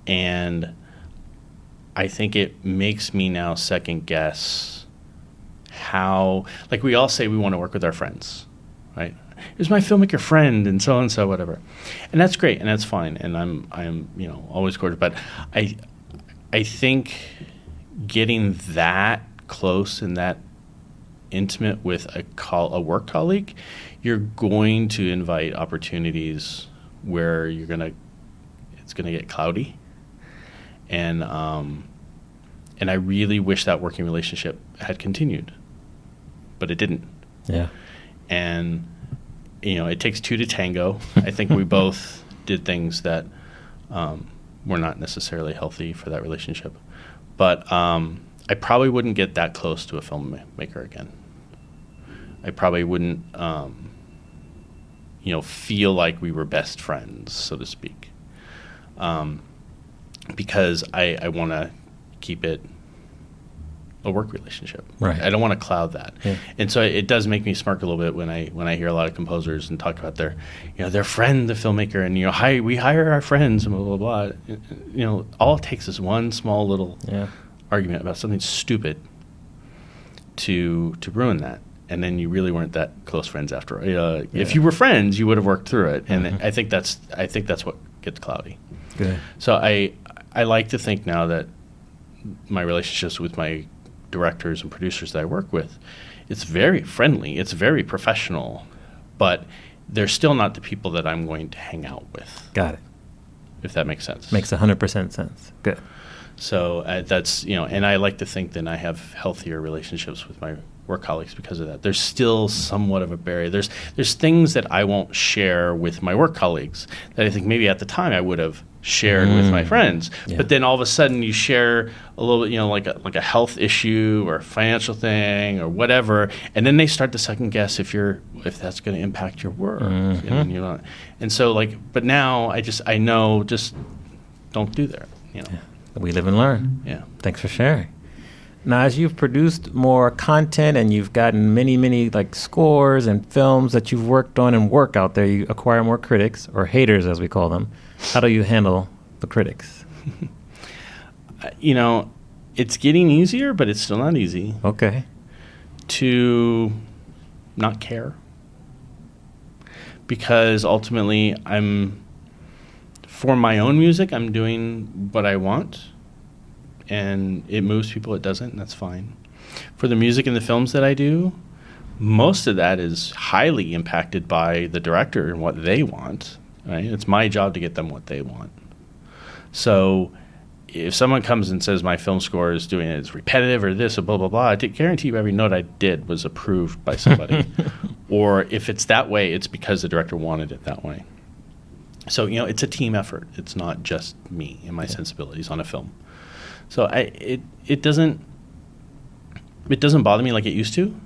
[SPEAKER 1] And I think it makes me now second guess how, like, we all say we want to work with our friends, right? Here's my filmmaker friend and so, whatever. And that's great and that's fine. And I'm you know, always cordial. But I think getting that close and that intimate with a work colleague, you're going to invite opportunities where it's gonna get cloudy, and I really wish that working relationship had continued, but it didn't.
[SPEAKER 3] Yeah.
[SPEAKER 1] And you know, it takes two to tango. I think we both did things that were not necessarily healthy for that relationship, but I probably wouldn't get that close to a filmmaker again. I probably wouldn't, you know, feel like we were best friends, so to speak, because I want to keep it a work relationship.
[SPEAKER 3] Right.
[SPEAKER 1] I don't want to cloud that.
[SPEAKER 3] Yeah.
[SPEAKER 1] And so it does make me smirk a little bit when I hear a lot of composers and talk about their friend, the filmmaker, and, you know, we hire our friends and blah, blah, blah. You know, all it takes is one small little argument about something stupid to ruin that. And then you really weren't that close friends after. If you were friends, you would have worked through it. And I think that's what gets cloudy.
[SPEAKER 3] Good.
[SPEAKER 1] So I like to think now that my relationships with my directors and producers that I work with, it's very friendly, it's very professional, but they're still not the people that I'm going to hang out with.
[SPEAKER 3] Got it.
[SPEAKER 1] If that makes sense.
[SPEAKER 3] Makes 100% sense. Good.
[SPEAKER 1] So that's, you know, and I like to think that I have healthier relationships with my work colleagues because of that. There's still somewhat of a barrier. There's things that I won't share with my work colleagues that I think maybe at the time I would have shared with my friends.
[SPEAKER 3] Yeah.
[SPEAKER 1] But then all of a sudden you share a little bit, you know, like a health issue or a financial thing or whatever, and then they start to second guess if that's going to impact your work. And, you know, and so but now I know, just don't do that. You know.
[SPEAKER 3] Yeah. We live and learn.
[SPEAKER 1] Yeah.
[SPEAKER 3] Thanks for sharing. Now, as you've produced more content and you've gotten many, many like scores and films that you've worked on and work out there, you acquire more critics, or haters as we call them. How do you handle the critics?
[SPEAKER 1] You know, it's getting easier, but it's still not easy.
[SPEAKER 3] Okay.
[SPEAKER 1] To not care. because ultimately for my own music, I'm doing what I want, and it moves people, it doesn't, and that's fine. For the music and the films that I do, most of that is highly impacted by the director and what they want, right? It's my job to get them what they want. So if someone comes and says my film score is doing it, it's repetitive or this or blah, blah, blah, I guarantee you every note I did was approved by somebody. Or if it's that way, it's because the director wanted it that way. So, it's a team effort. It's not just me and my sensibilities on a film. So it doesn't bother me like it used to.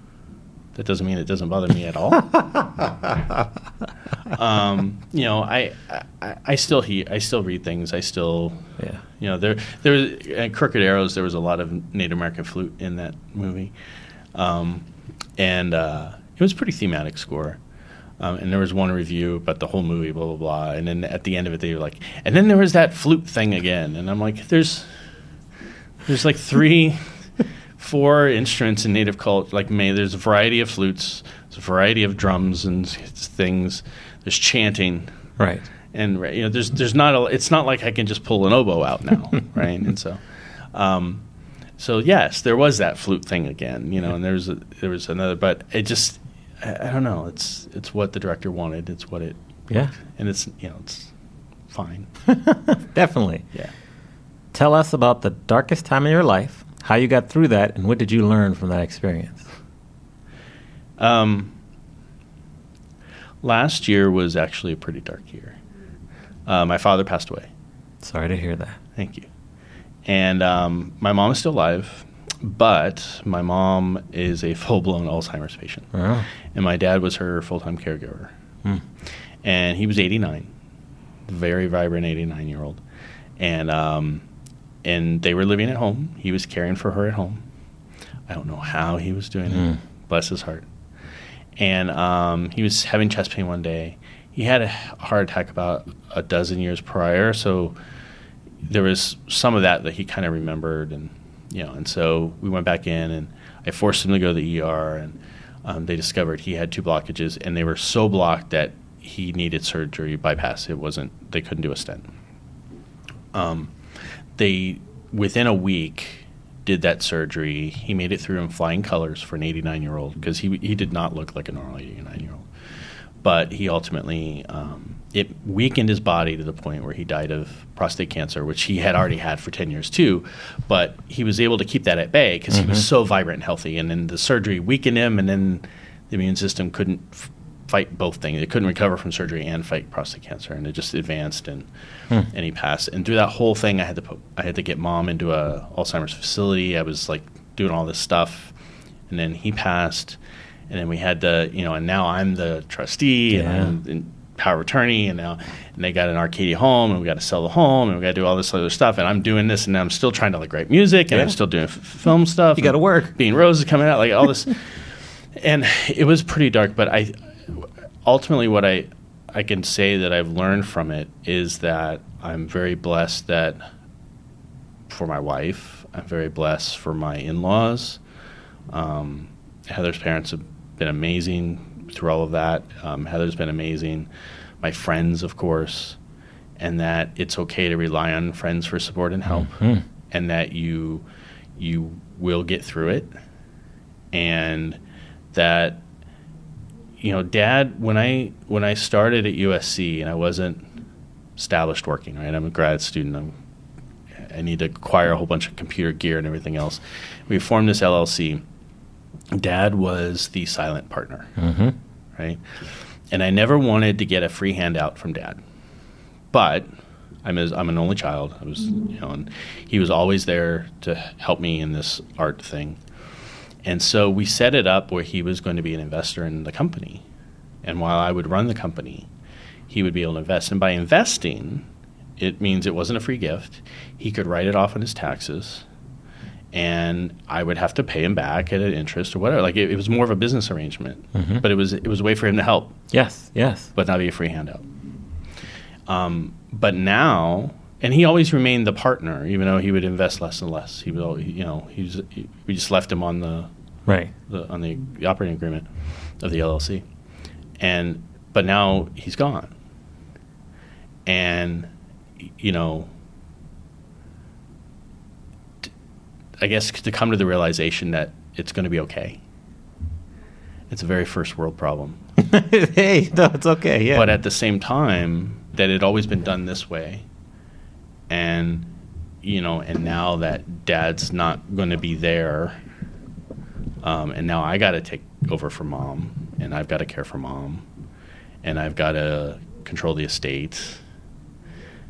[SPEAKER 1] That doesn't mean it doesn't bother me at all. I still read things. I still, there was at Crooked Arrows. There was a lot of Native American flute in that movie, and it was a pretty thematic score. And there was one review about the whole movie, blah blah blah. And then at the end of it, they were like, and then there was that flute thing again. And I'm like, there's like 4 instruments in Native culture. Like there's a variety of flutes, there's a variety of drums and things. There's chanting,
[SPEAKER 3] right?
[SPEAKER 1] And there's not it's not like I can just pull an oboe out now, right? And so yes, there was that flute thing again, and there was another, but it just I don't know. It's what the director wanted. It's what it and it's it's fine.
[SPEAKER 3] Definitely.
[SPEAKER 1] Yeah.
[SPEAKER 3] Tell us about the darkest time in your life, how you got through that, and what did you learn from that experience?
[SPEAKER 1] Last year was actually a pretty dark year. My father passed away.
[SPEAKER 3] Sorry to hear that.
[SPEAKER 1] Thank you. And my mom is still alive, but my mom is a full-blown Alzheimer's patient.
[SPEAKER 3] Oh.
[SPEAKER 1] And my dad was her full-time caregiver. And he was 89, very vibrant 89-year-old. And they were living at home. He was caring for her at home. I don't know how he was doing it. Bless his heart. And he was having chest pain one day. He had a heart attack about a dozen years prior, so there was some of that he kind of remembered. And so we went back in, and I forced him to go to the ER, and they discovered he had 2 blockages, and they were so blocked that he needed surgery, bypass. They couldn't do a stent. They, within a week, did that surgery. He made it through in flying colors for an 89-year-old because he did not look like a normal 89-year-old. But he ultimately, it weakened his body to the point where he died of prostate cancer, which he had already had for 10 years too. But he was able to keep that at bay because he was so vibrant and healthy. And then the surgery weakened him, and then the immune system couldn't fight both things. It couldn't recover from surgery and fight prostate cancer, and it just advanced, and he passed. And through that whole thing, I had to get mom into a Alzheimer's facility. I was like doing all this stuff, and then he passed, and then we had and now I'm the trustee and I'm in power of attorney, and they got an Arcadia home, and we got to sell the home, and we got to do all this other stuff, and I'm doing this, and I'm still trying to write music, and I'm still doing film stuff.
[SPEAKER 3] You got to work.
[SPEAKER 1] Being Rose is coming out, like all this, and it was pretty dark, but ultimately, what I can say that I've learned from it is that I'm very blessed for my wife. I'm very blessed for my in-laws. Heather's parents have been amazing through all of that. Heather's been amazing. My friends, of course, and that it's okay to rely on friends for support and help, and that you will get through it, and that. Dad, when I started at USC and I wasn't established working, right? I'm a grad student. I need to acquire a whole bunch of computer gear and everything else. We formed this LLC. Dad was the silent partner, right? And I never wanted to get a free handout from Dad, but I'm an only child. I was, and he was always there to help me in this art thing. And so we set it up where he was going to be an investor in the company. And while I would run the company, he would be able to invest. And by investing, it means it wasn't a free gift. He could write it off on his taxes, and I would have to pay him back at an interest or whatever. Like it was more of a business arrangement, but it was a way for him to help.
[SPEAKER 3] Yes,
[SPEAKER 1] but not be a free handout. But now, and he always remained the partner, even though he would invest less and less. He would, we just left him on the operating agreement of the LLC, but now he's gone. And, you know, I guess to come to the realization that it's going to be okay. It's a very first world problem.
[SPEAKER 3] Hey, no, it's okay. Yeah.
[SPEAKER 1] But at the same time, that it had always been done this way. And, you know, and now that Dad's not going to be there, and now I got to take over for Mom, and I've got to care for Mom, and I've got to control the estate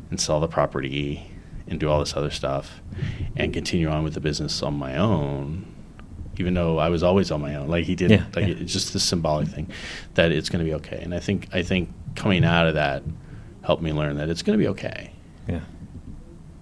[SPEAKER 1] and sell the property and do all this other stuff and continue on with the business on my own, even though I was always on my own. Like he did, it's just this symbolic thing that it's going to be okay. And I think coming out of that helped me learn that it's going to be okay.
[SPEAKER 3] Yeah.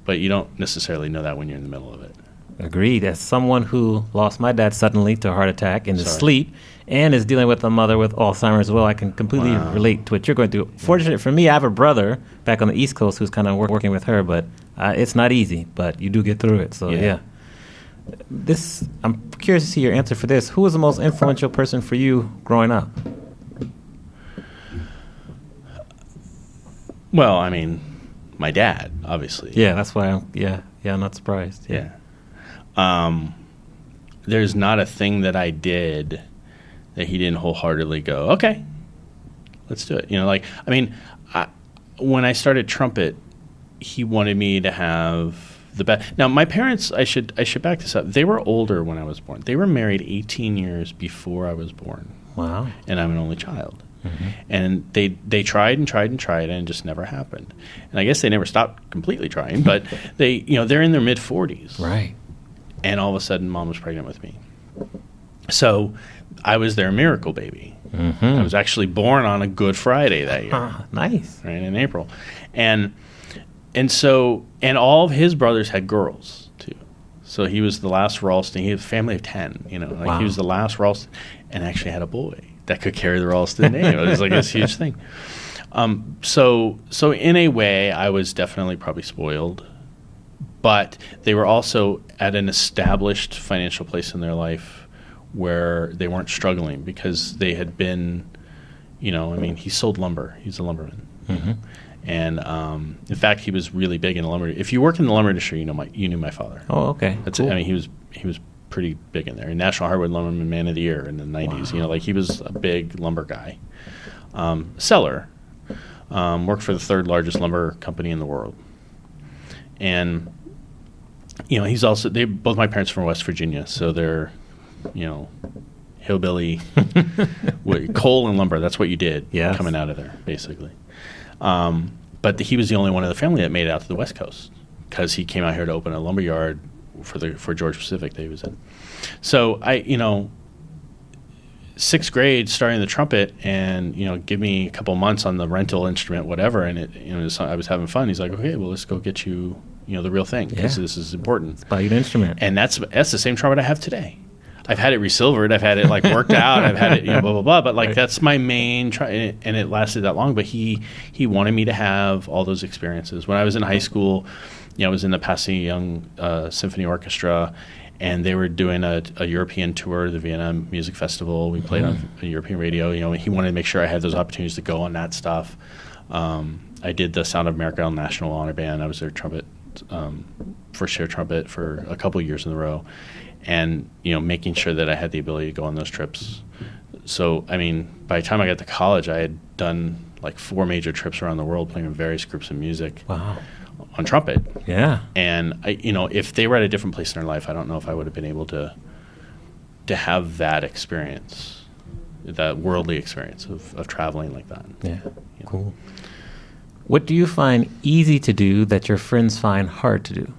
[SPEAKER 1] But you don't necessarily know that when you're in the middle of it.
[SPEAKER 3] Agreed. As someone who lost my dad suddenly to a heart attack in his sleep and is dealing with a mother with Alzheimer's as well, I can completely relate to what you're going through. Fortunate for me, I have a brother back on the East Coast who's kind of working with her, but it's not easy, but you do get through it. So, yeah. I'm curious to see your answer for this. Who was the most influential person for you growing up?
[SPEAKER 1] Well, I mean, my dad, obviously.
[SPEAKER 3] Yeah, that's why I'm not surprised.
[SPEAKER 1] Yeah. There's not a thing that I did that he didn't wholeheartedly go, okay, let's do it. You know, like, I mean, when I started trumpet, he wanted me to have the best. Now, my parents, I should back this up. They were older when I was born. They were married 18 years before I was born.
[SPEAKER 3] Wow. And
[SPEAKER 1] I'm an only child. Mm-hmm. And they tried and tried and tried, and it just never happened. And I guess they never stopped completely trying, but they're in their mid-40s.
[SPEAKER 3] Right. And
[SPEAKER 1] all of a sudden, Mom was pregnant with me. So I was their miracle baby. Mm-hmm. I was actually born on a Good Friday that year.
[SPEAKER 3] Nice.
[SPEAKER 1] Right, in April. And so all of his brothers had girls, too. So he was the last Ralston. He had a family of 10, you know. Like wow. He was the last Ralston and actually had a boy that could carry the Ralston name. It was like this huge thing. So in a way, I was definitely probably spoiled. But they were also at an established financial place in their life where they weren't struggling because they had been, you know, I mean, he sold lumber. He's a lumberman. Mm-hmm. And in fact, he was really big in the lumber. If you work in the lumber industry, you knew my father.
[SPEAKER 3] Oh, okay.
[SPEAKER 1] That's cool. It. I mean, he was pretty big in there. National Hardwood Lumberman Man of the Year in the 90s. Wow. You know, like he was a big lumber guy. Seller. Worked for the third largest lumber company in the world. And you know, he's also both my parents are from West Virginia, so they're, you know, hillbilly coal and lumber. That's what you did coming out of there, basically. But he was the only one of the family that made it out to the West Coast because he came out here to open a lumber yard for Georgia Pacific that he was in. So I, you know, 6th grade, starting the trumpet, and you know, give me a couple months on the rental instrument, whatever, and I was having fun. He's like, okay, well, let's go get you. You know, the real thing, because this is important.
[SPEAKER 3] It's buy you an instrument.
[SPEAKER 1] And that's the same trumpet I have today. I've had it resilvered. I've had it like worked out. I've had it, you know, blah, blah, blah. But like that's my main and it lasted that long. But he wanted me to have all those experiences. When I was in high school, you know, I was in the Pasadena Young Symphony Orchestra, and they were doing a European tour, the Vienna Music Festival. We played on European radio. You know, he wanted to make sure I had those opportunities to go on that stuff. I did the Sound of America National Honor Band. I was their trumpet. First year trumpet for a couple of years in a row, and you know, making sure that I had the ability to go on those trips. So I mean, by the time I got to college, I had done like 4 major trips around the world playing in various groups of music.
[SPEAKER 3] Wow.
[SPEAKER 1] On trumpet.
[SPEAKER 3] Yeah.
[SPEAKER 1] And I, you know, if they were at a different place in their life, I don't know if I would have been able to have that experience, that worldly experience of traveling like that.
[SPEAKER 3] Yeah.
[SPEAKER 1] You know?
[SPEAKER 3] Cool. What do you find easy to do that your friends find hard to do?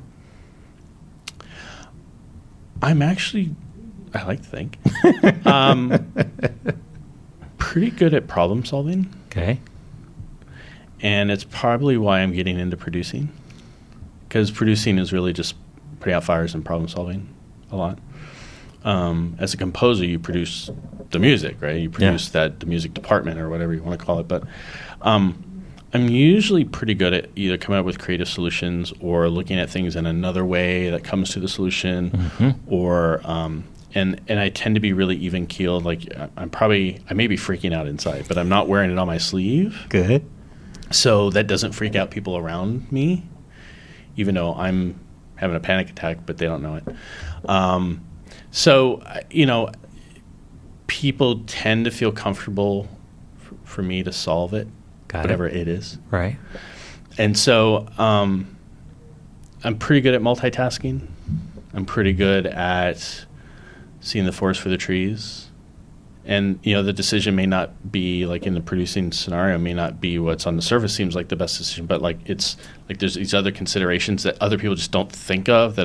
[SPEAKER 1] I like to think, pretty good at problem solving.
[SPEAKER 3] Okay.
[SPEAKER 1] And it's probably why I'm getting into producing, because producing is really just putting out fires and problem solving a lot. As a composer, you produce the music, right? You produce the music department or whatever you want to call it. But I'm usually pretty good at either coming up with creative solutions or looking at things in another way that comes to the solution, or and I tend to be really even keeled. Like I may be freaking out inside, but I'm not wearing it on my sleeve.
[SPEAKER 3] Good.
[SPEAKER 1] So that doesn't freak out people around me, even though I'm having a panic attack, but they don't know it. So, people tend to feel comfortable for me to solve it, whatever it is.
[SPEAKER 3] Right.
[SPEAKER 1] And so I'm pretty good at multitasking. I'm pretty good at seeing the forest for the trees. And, the decision may not be, like in the producing scenario, may not be what's on the surface seems like the best decision, but like it's like there's these other considerations that other people just don't think of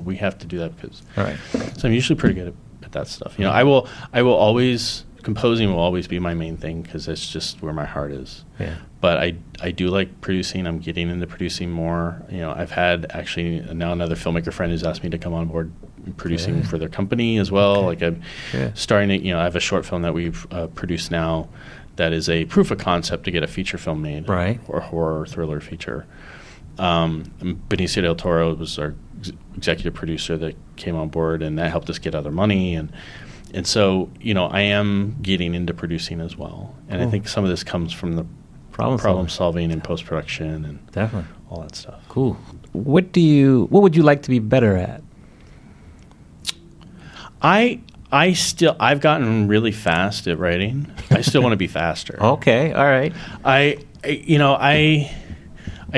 [SPEAKER 1] we have to do that because.
[SPEAKER 3] Right.
[SPEAKER 1] So I'm usually pretty good at that stuff. I will always, composing will always be my main thing because it's just where my heart is.
[SPEAKER 3] Yeah.
[SPEAKER 1] But I do like producing. I'm getting into producing more. I've had actually now another filmmaker friend who's asked me to come on board producing for their company as well. Okay. Like I'm starting to, I have a short film that we've produced now that is a proof of concept to get a feature film made.
[SPEAKER 3] Right.
[SPEAKER 1] Or a horror thriller feature. Benicio del Toro was our executive producer that came on board, and that helped us get other money. And so, I am getting into producing as well. And I think some of this comes from the problem solving and post-production and
[SPEAKER 3] definitely
[SPEAKER 1] all that stuff.
[SPEAKER 3] Cool. What would you like to be better at?
[SPEAKER 1] I've gotten really fast at writing. I still want to be faster.
[SPEAKER 3] Okay. All right.
[SPEAKER 1] I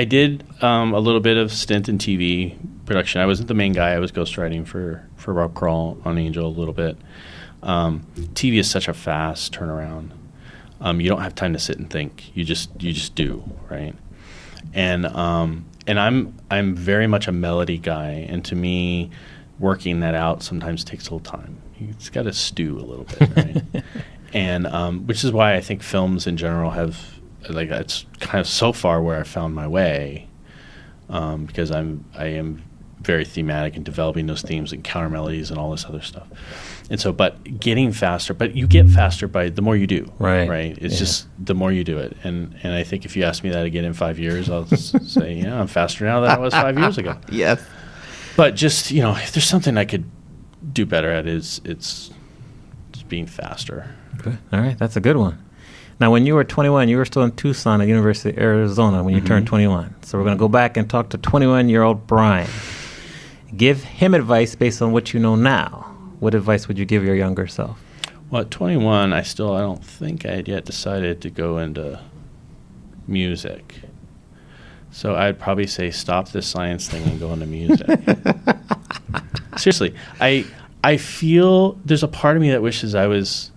[SPEAKER 1] did a little bit of stint in TV production. I wasn't the main guy. I was ghostwriting for Rob Kroll on Angel a little bit. TV is such a fast turnaround. You don't have time to sit and think. You just do, right? And I'm very much a melody guy, and to me, working that out sometimes takes a little time. It's got to stew a little bit, right? And which is why I think films in general have it's kind of so far where I found my way, because I am very thematic in developing those themes and counter melodies and all this other stuff. And so, but getting faster, but you get faster by the more you do, right? It's just the more you do it. And I think if you ask me that again in 5 years, I'll say, yeah, I'm faster now than I was 5 years ago.
[SPEAKER 3] Yes.
[SPEAKER 1] But just, if there's something I could do better at it's just being faster.
[SPEAKER 3] Good. All right. That's a good one. Now, when you were 21, you were still in Tucson at University of Arizona when you turned 21. So we're going to go back and talk to 21-year-old Brian. Give him advice based on what you know now. What advice would you give your younger self?
[SPEAKER 1] Well, at 21, I don't think I had yet decided to go into music. So I'd probably say stop this science thing and go into music. Seriously, I feel there's a part of me that wishes I was,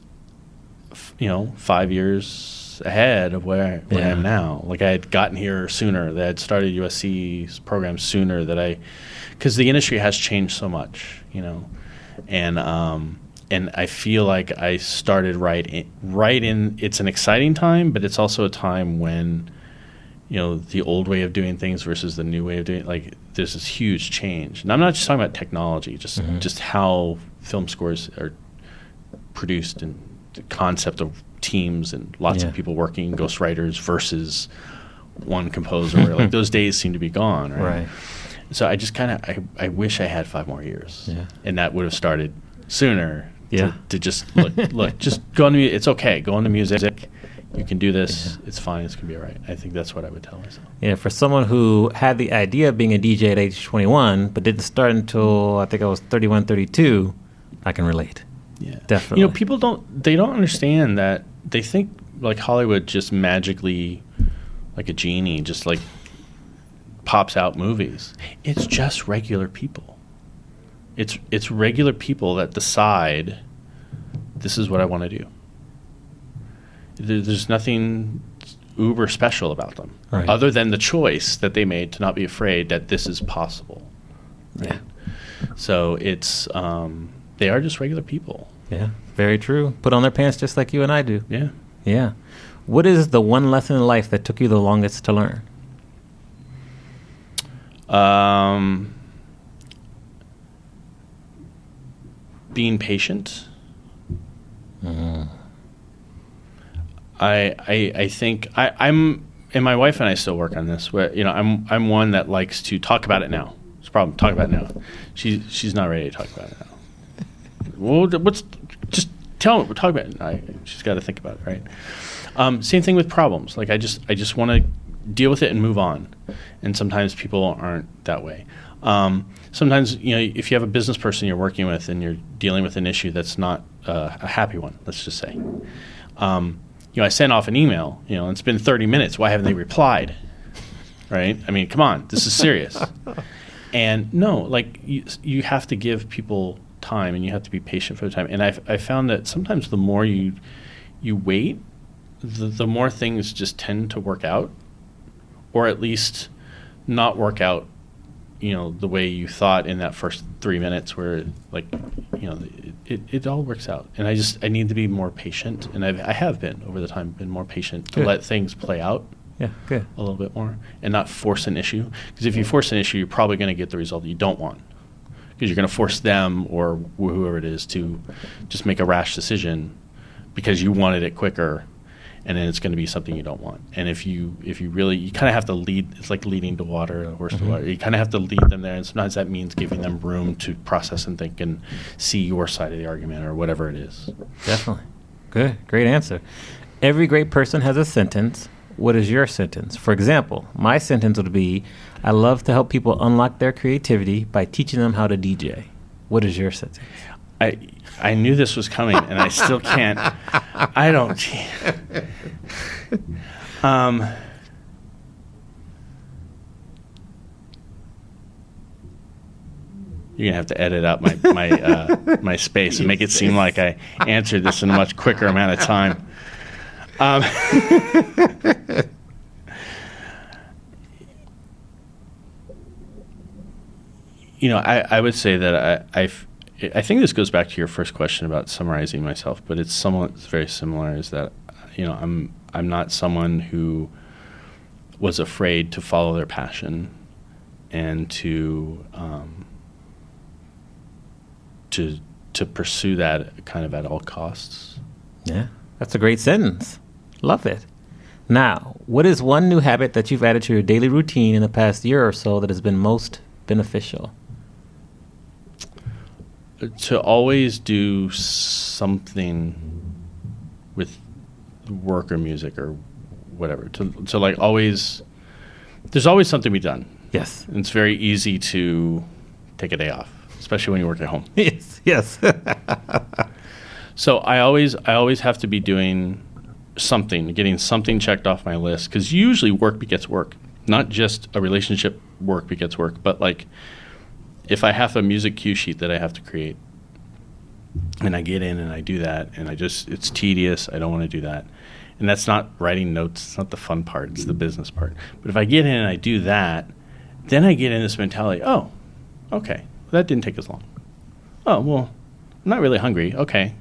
[SPEAKER 1] 5 years ahead of where I am now. Like I had gotten here sooner, that I had started USC's program sooner, because the industry has changed so much, and I feel like I started right in. It's an exciting time, but it's also a time when, the old way of doing things versus the new way of doing it, like there's this huge change. And I'm not just talking about technology, just how film scores are produced and the concept of teams and lots of people working, ghostwriters versus one composer. Like those days seem to be gone, right? So I just I wish I had 5 more years, and that would have started sooner. To just look, just go into music. It's okay. Go into music. You can do this. It's fine. It's gonna be all right. I think that's what I would tell myself. Yeah,
[SPEAKER 3] for someone who had the idea of being a DJ at age 21, but didn't start until I think I was 31, 32, I can relate.
[SPEAKER 1] Yeah,
[SPEAKER 3] definitely.
[SPEAKER 1] People don't understand that. They think like Hollywood just magically, like a genie, just like pops out movies. It's just regular people. It's regular people that decide this is what I want to do. There's nothing uber special about them, other than the choice that they made to not be afraid that this is possible. Right? Yeah. So it's they are just regular people.
[SPEAKER 3] Yeah, very true. Put on their pants just like you and I do.
[SPEAKER 1] Yeah.
[SPEAKER 3] Yeah. What is the one lesson in life that took you the longest to learn?
[SPEAKER 1] Being patient. I think I'm, and my wife and I still work on this. Where I'm one that likes to talk about it now. It's a problem. Talk about it now. She's not ready to talk about it now. well, just tell me. We'll talk about it. She's got to think about it, right? Same thing with problems. Like I just want to deal with it and move on. And sometimes people aren't that way. Sometimes, if you have a business person you're working with and you're dealing with an issue that's not a happy one, let's just say. I sent off an email, and it's been 30 minutes. Why haven't they replied? Right? I mean, come on, this is serious. And no, like you have to give people time, and you have to be patient for the time. And I found that sometimes the more you wait, the more things just tend to work out, or at least not work out, the way you thought in that first 3 minutes, where it all works out. And I need to be more patient, and I have been over the time, been more patient to let things play out.
[SPEAKER 3] Yeah, good.
[SPEAKER 1] A little bit more, and not force an issue. Because if you force an issue, you're probably going to get the result that you don't want. Because you're going to force them or whoever it is to just make a rash decision because you wanted it quicker, and then it's going to be something you don't want. And if you really, you kind of have to lead. It's like leading to water, a horse to water. You kind of have to lead them there, and sometimes that means giving them room to process and think and see your side of the argument or whatever it is.
[SPEAKER 3] Definitely. Good. Great answer. Every great person has a sentence. What is your sentence? For example, my sentence would be, I love to help people unlock their creativity by teaching them how to DJ. What is your sentence?
[SPEAKER 1] I knew this was coming, and I still can't. I don't. You're gonna have to edit out my space and make it seem like I answered this in a much quicker amount of time. I would say that I think this goes back to your first question about summarizing myself, but it's very similar. Is that I'm not someone who was afraid to follow their passion and to pursue that kind of at all costs.
[SPEAKER 3] Yeah, that's a great sentence. Love it. Now, what is one new habit that you've added to your daily routine in the past year or so that has been most beneficial?
[SPEAKER 1] To always do something with work or music or whatever. To like always, there's always something to be done.
[SPEAKER 3] Yes.
[SPEAKER 1] And it's very easy to take a day off, especially when you work at home.
[SPEAKER 3] Yes.
[SPEAKER 1] So I always have to be doing something, getting something checked off my list, because usually work begets work, not just a relationship work begets work, but like if I have a music cue sheet that I have to create and I get in and I do that and it's tedious, I don't want to do that. And that's not writing notes, it's not the fun part, it's the business part. But if I get in and I do that, then I get in this mentality, oh, okay, that didn't take as long. Oh, well, I'm not really hungry, okay.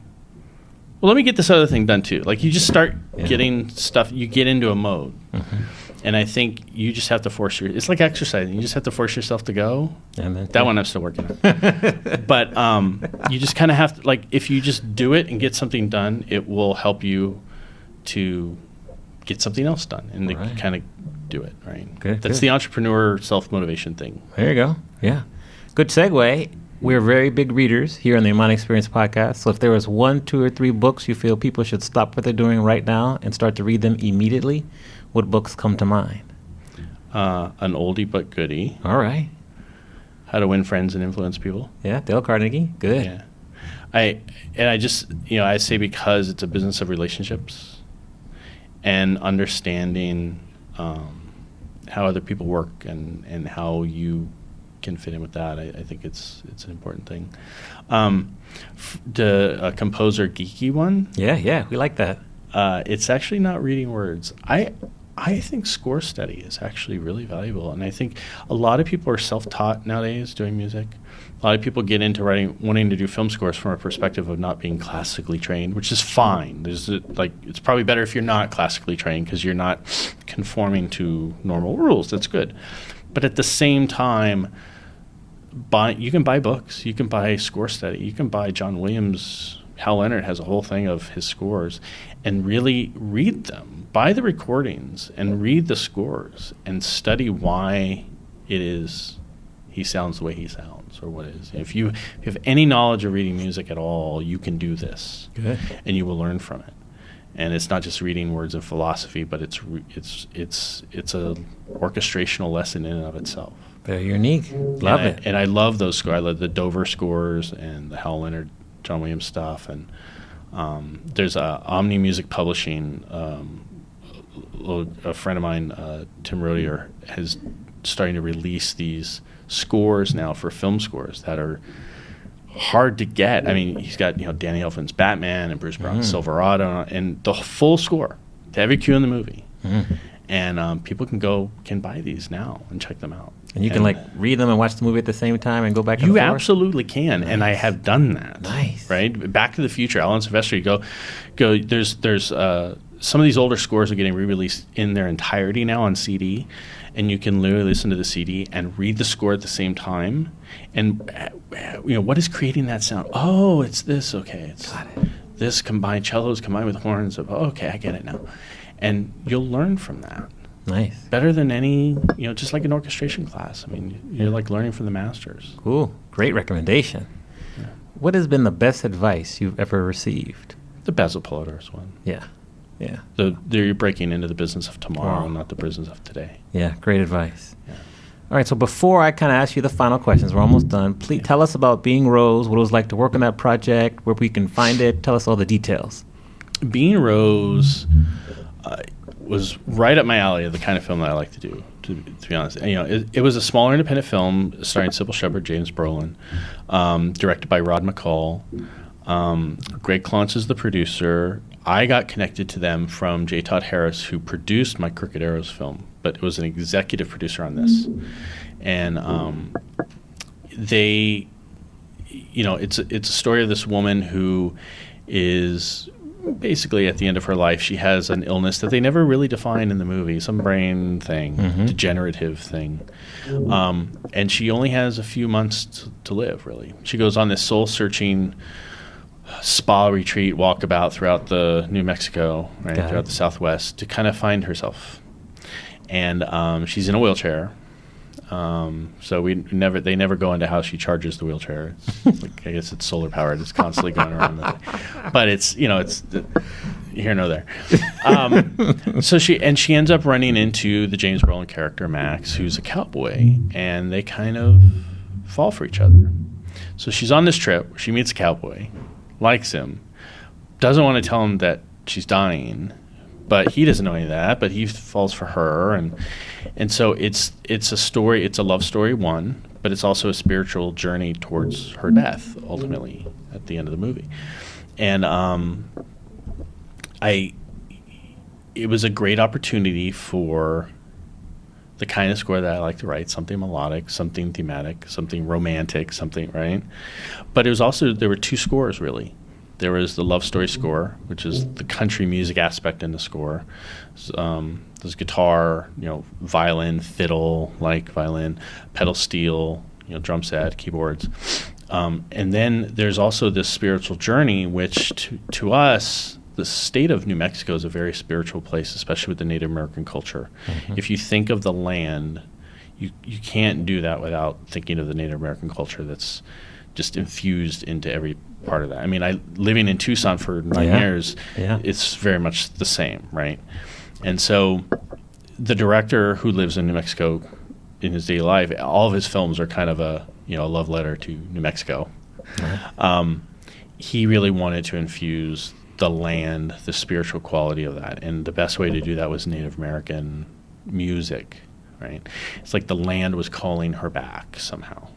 [SPEAKER 1] Well, let me get this other thing done too. Like you just start getting stuff, you get into a mode. Mm-hmm. And I think you just have to it's like exercising. You just have to force yourself to go. That one I'm still working on. But you just kind of have to, like, if you just do it and get something done, it will help you to get something else done and to kind of do it, right? That's the entrepreneur self-motivation thing.
[SPEAKER 3] There you go. Yeah. Good segue. We're very big readers here on the Amani Experience podcast. So if there was 1, 2, or 3 books you feel people should stop what they're doing right now and start to read them immediately, what books come to mind?
[SPEAKER 1] An oldie but goodie.
[SPEAKER 3] All right.
[SPEAKER 1] How to Win Friends and Influence People.
[SPEAKER 3] Yeah, Dale Carnegie. Good.
[SPEAKER 1] Yeah. I just, I say because it's a business of relationships and understanding how other people work and how you can fit in with that. I think it's an important thing. The composer geeky one.
[SPEAKER 3] Yeah, we like that.
[SPEAKER 1] It's actually not reading words. I think score study is actually really valuable, and I think a lot of people are self-taught nowadays doing music. A lot of people get into wanting to do film scores from a perspective of not being classically trained, which is fine. It's probably better if you're not classically trained because you're not conforming to normal rules. That's good. But at the same time, you can buy books. You can buy score study. You can buy John Williams. Hal Leonard has a whole thing of his scores, and really read them. Buy the recordings and read the scores and study why it is, he sounds the way he sounds, or what is. If you have any knowledge of reading music at all, you can do this,
[SPEAKER 3] Good.
[SPEAKER 1] and you will learn from it. And it's not just reading words of philosophy, but it's a orchestrational lesson in and of itself.
[SPEAKER 3] Very unique. Love it.
[SPEAKER 1] And I love those scores. I love the Dover scores and the Hal Leonard, John Williams stuff. And there's Omni Music Publishing. A friend of mine, Tim Rodier, is starting to release these scores now for film scores that are hard to get. I mean, he's got Danny Elfman's Batman and Bruce Brown's Silverado and the full score to every cue in the movie. And people can buy these now and check them out.
[SPEAKER 3] And you can read them and watch the movie at the same time and go back and forth?
[SPEAKER 1] You absolutely can, nice. And I have done that.
[SPEAKER 3] Nice.
[SPEAKER 1] Right? Back to the Future, Alan Silvestri, go. There's some of these older scores are getting re-released in their entirety now on CD, and you can literally listen to the CD and read the score at the same time. And what is creating that sound? Oh, it's this. Okay,
[SPEAKER 3] got it.
[SPEAKER 1] This cellos combined with horns. Okay, I get it now. And you'll learn from that.
[SPEAKER 3] Nice.
[SPEAKER 1] Better than any, just like an orchestration class. I mean, you're like learning from the masters.
[SPEAKER 3] Cool. Great recommendation. Yeah. What has been the best advice you've ever received?
[SPEAKER 1] The Basil Polidor's one.
[SPEAKER 3] Yeah. Yeah.
[SPEAKER 1] You're breaking into the business of tomorrow, not the business of today.
[SPEAKER 3] Yeah, great advice.
[SPEAKER 1] Yeah.
[SPEAKER 3] All right, so before I kind of ask you the final questions, we're almost done. Please tell us about Being Rose, what it was like to work on that project, where we can find it. Tell us all the details.
[SPEAKER 1] Being Rose was right up my alley of the kind of film that I like to do, to be honest. It was a smaller independent film starring Sybil Shepherd, James Brolin, directed by Rod McCall. Greg Klontz is the producer. I got connected to them from J. Todd Harris, who produced my Crooked Arrows film, but was an executive producer on this. And it's a story of this woman who is basically at the end of her life. She has an illness that they never really define in the movie, some brain thing, degenerative thing. And she only has a few months to live, really. She goes on this soul-searching spa retreat, walkabout throughout the New Mexico, right, throughout the Southwest, to kind of find herself. And she's in a wheelchair. So they never go into how she charges the wheelchair. I guess it's solar powered. It's constantly going around. But it's here nor there. So she ends up running into the James Brolin character Max, who's a cowboy, and they kind of fall for each other. So she's on this trip where she meets a cowboy, likes him, doesn't want to tell him that she's dying, but he doesn't know any of that, but he falls for her, and so it's a story, it's a love story, one, but it's also a spiritual journey towards her death, ultimately, at the end of the movie. And it was a great opportunity for the kind of score that I like to write, something melodic, something thematic, something romantic, something, right? But it was also, there were two scores, really. There was the love story score, which is the country music aspect in the score. There's guitar, violin, fiddle, violin, pedal steel, drum set, keyboards. And then there's also this spiritual journey, which to us, the state of New Mexico is a very spiritual place, especially with the Native American culture. If you think of the land, you can't do that without thinking of the Native American culture that's just infused into every part of that. I mean, living in Tucson for 9 years, it's very much the same, right? And so the director who lives in New Mexico in his daily life, all of his films are kind of a love letter to New Mexico. He really wanted to infuse the land, the spiritual quality of that, and the best way to do that was Native American music, right? It's like the land was calling her back somehow.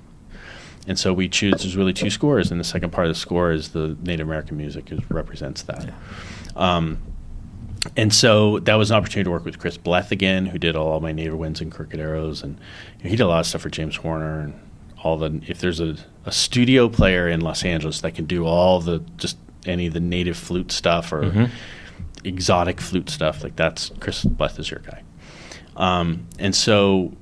[SPEAKER 1] And so there's really two scores, and the second part of the score is the Native American music, it represents that. And so that was an opportunity to work with Chris Bleth again, who did all my Native Winds and Crooked Arrows, and he did a lot of stuff for James Horner and if there's a studio player in Los Angeles that can do any of the native flute stuff or exotic flute stuff, that's Chris Bleth is your guy. And so